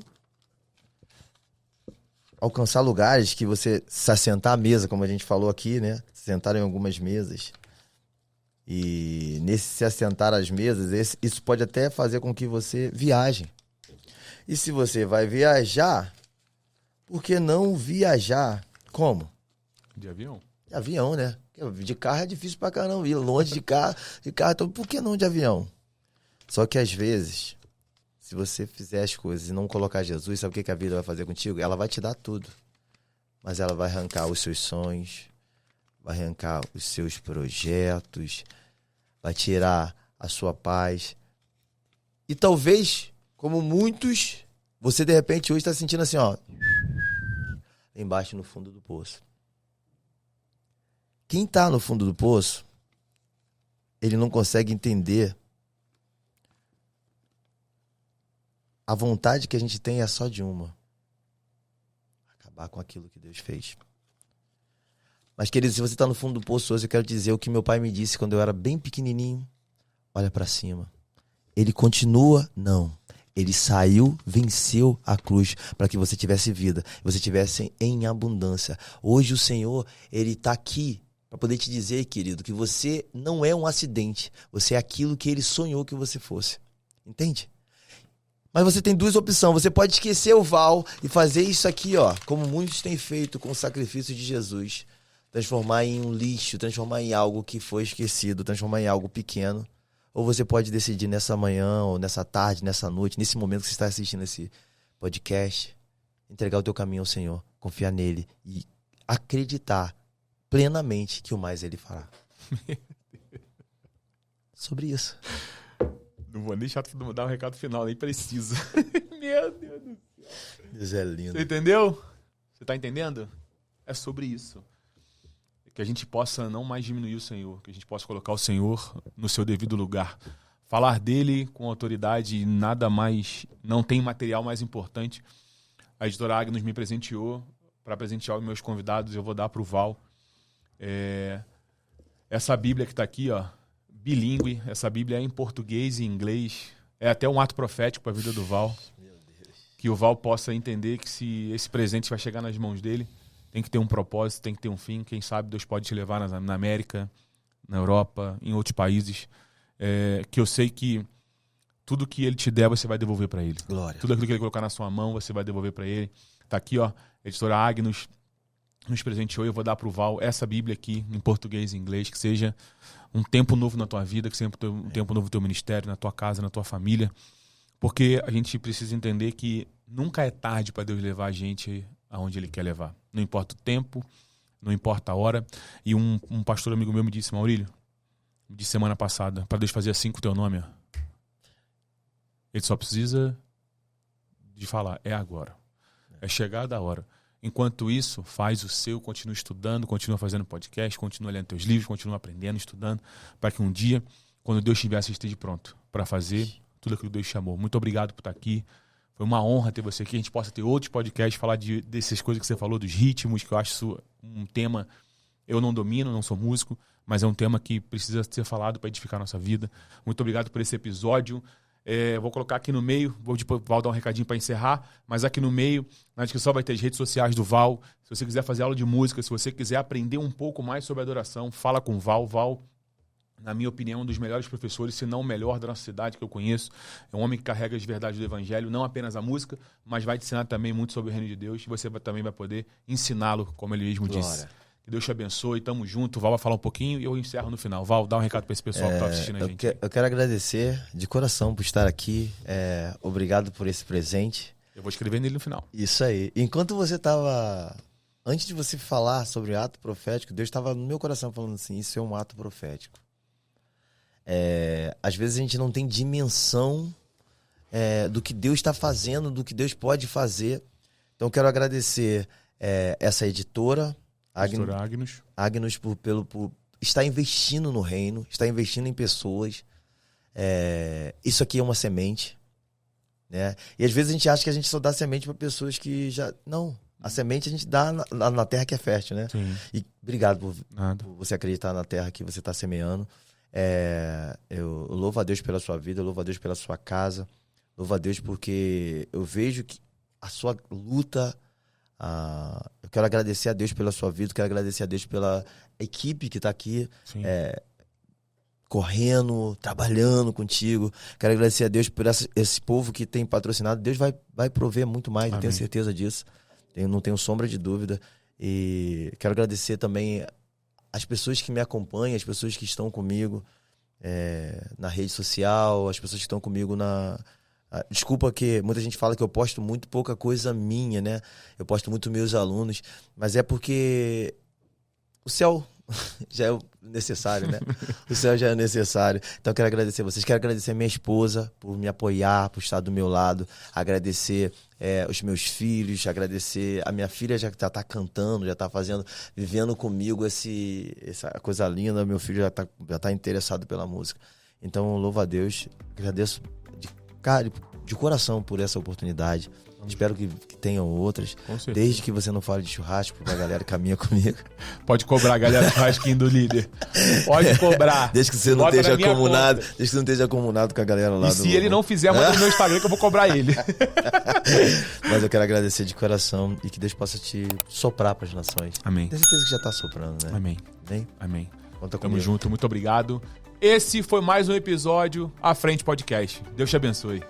alcançar lugares que você se assentar à mesa, como a gente falou aqui, né? Sentar em algumas mesas. E nesse se assentar às mesas, isso pode até fazer com que você viaje. E se você vai viajar, por que não viajar? Como? De avião? De avião, né? De carro é difícil pra caramba ir longe de carro, então por que não de avião? Só que às vezes, se você fizer as coisas e não colocar Jesus, sabe o que a vida vai fazer contigo? Ela vai te dar tudo. Mas ela vai arrancar os seus sonhos, vai arrancar os seus projetos, vai tirar a sua paz. E talvez, como muitos, você de repente hoje está sentindo assim, ó, embaixo no fundo do poço. Quem está no fundo do poço, ele não consegue entender. A vontade que a gente tem é só de uma. Acabar com aquilo que Deus fez. Mas, querido, se você está no fundo do poço hoje, eu quero dizer o que meu pai me disse quando eu era bem pequenininho. Olha para cima. Ele continua? Não. Ele saiu, venceu a cruz para que você tivesse vida. Você tivesse em abundância. Hoje o Senhor, Ele está aqui para poder te dizer, querido, que você não é um acidente. Você é aquilo que Ele sonhou que você fosse. Entende? Mas você tem duas opções. Você pode esquecer o Val e fazer isso aqui, ó, como muitos têm feito com o sacrifício de Jesus. Transformar em um lixo, transformar em algo que foi esquecido, transformar em algo pequeno. Ou você pode decidir nessa manhã, ou nessa tarde, nessa noite, nesse momento que você está assistindo esse podcast, entregar o teu caminho ao Senhor, confiar nele e acreditar plenamente que o mais Ele fará. Sobre isso. Não vou nem dar um recado final, nem preciso. Meu Deus do céu. Deus é lindo. Você entendeu? Você tá entendendo? É sobre isso. Que a gente possa não mais diminuir o Senhor, que a gente possa colocar o Senhor no seu devido lugar. Falar dele com autoridade, nada mais, não tem material mais importante. A editora Agnus me presenteou, para presentear os meus convidados, eu vou dar para o Val. Essa Bíblia que está aqui, ó, bilíngue, essa Bíblia é em português e inglês, é até um ato profético para a vida do Val. Meu Deus. que o Val possa entender que se esse presente vai chegar nas mãos dele, tem que ter um propósito, tem que ter um fim. Quem sabe Deus pode te levar na América, na Europa, em outros países. Que eu sei que tudo que ele te der, você vai devolver para ele. Glória. Tudo aquilo que ele colocar na sua mão, você vai devolver para ele. Tá aqui, ó, a editora Agnus nos presenteou. Eu vou dar pro Val essa Bíblia aqui, em português e inglês, que seja um tempo novo na tua vida, que seja um tempo novo no teu ministério, na tua casa, na tua família. Porque a gente precisa entender que nunca é tarde para Deus levar a gente aonde Ele quer levar. Não importa o tempo, não importa a hora. E um pastor amigo meu me disse, Maurílio, me disse semana passada, para Deus fazer assim com o teu nome, ó, Ele só precisa de falar, é agora. É chegada a hora. Enquanto isso, faz o seu, continua estudando, continua fazendo podcast, continua lendo teus livros, continua aprendendo, estudando, para que um dia, quando Deus estiver, você esteja pronto para fazer tudo aquilo que Deus chamou. Muito obrigado por estar aqui. Foi uma honra ter você aqui. A gente possa ter outros podcasts, falar dessas coisas que você falou, dos ritmos, que eu acho isso um tema... Eu não domino, não sou músico, mas é um tema que precisa ser falado para edificar a nossa vida. Muito obrigado por esse episódio. Vou colocar aqui no meio, vou depois Val dar um recadinho para encerrar, mas aqui no meio, na descrição vai ter as redes sociais do Val. Se você quiser fazer aula de música, se você quiser aprender um pouco mais sobre adoração, fala com o Val. Val, na minha opinião, um dos melhores professores, se não o melhor da nossa cidade que eu conheço. É um homem que carrega as verdades do Evangelho, não apenas a música, mas vai te ensinar também muito sobre o reino de Deus, e você também vai poder ensiná-lo, como ele mesmo disse. Que Deus te abençoe, tamo junto. O Val vai falar um pouquinho e eu encerro no final. Val, dá um recado para esse pessoal que tá assistindo a gente. Eu quero agradecer de coração por estar aqui. Obrigado por esse presente. Eu vou escrever nele no final. Isso aí. Enquanto você estava... Antes de você falar sobre ato profético, Deus estava no meu coração falando assim, isso é um ato profético. Às vezes a gente não tem dimensão do que Deus está fazendo, do que Deus pode fazer. Então eu quero agradecer essa editora Agnus por estar investindo no reino, estar investindo em pessoas. Isso aqui é uma semente, né? E às vezes a gente acha que a gente só dá semente para pessoas que já... Não, a semente a gente dá na terra que é fértil, né? Sim. E obrigado por você acreditar na terra que você está semeando. Eu louvo a Deus pela sua vida, eu louvo a Deus pela sua casa, louvo a Deus porque eu vejo que a sua luta... eu quero agradecer a Deus pela sua vida, quero agradecer a Deus pela equipe que está aqui, correndo, trabalhando contigo. Quero agradecer a Deus por esse povo que tem patrocinado. Deus vai prover muito mais, eu tenho certeza disso. Não tenho sombra de dúvida. E quero agradecer também as pessoas que me acompanham, as pessoas que estão comigo na rede social, as pessoas que estão comigo na... Desculpa que muita gente fala que eu posto muito pouca coisa minha, né? Eu posto muito meus alunos, mas é porque o céu já é necessário, né? O céu já é necessário. Então eu quero agradecer a vocês. Quero agradecer a minha esposa por me apoiar, por estar do meu lado. Agradecer os meus filhos, agradecer a minha filha já está cantando, já está vivendo comigo essa coisa linda. Meu filho já tá interessado pela música. Então eu louvo a Deus, agradeço de coração por essa oportunidade. Espero que tenham outras. Desde que você não fale de churrasco pra galera que caminha comigo. Pode cobrar a galera churrasquinho do líder. Pode cobrar. Desde que você não esteja acomodado. Desde que você não esteja acomodado com a galera lá. E se ele não fizer, manda no meu Instagram que eu vou cobrar ele. Mas eu quero agradecer de coração e que Deus possa te soprar pras nações. Amém. Tenho certeza que já tá soprando, né? Amém. Amém. Conta comigo. Tamo junto, muito obrigado. Esse foi mais um episódio À Frente Podcast. Deus te abençoe.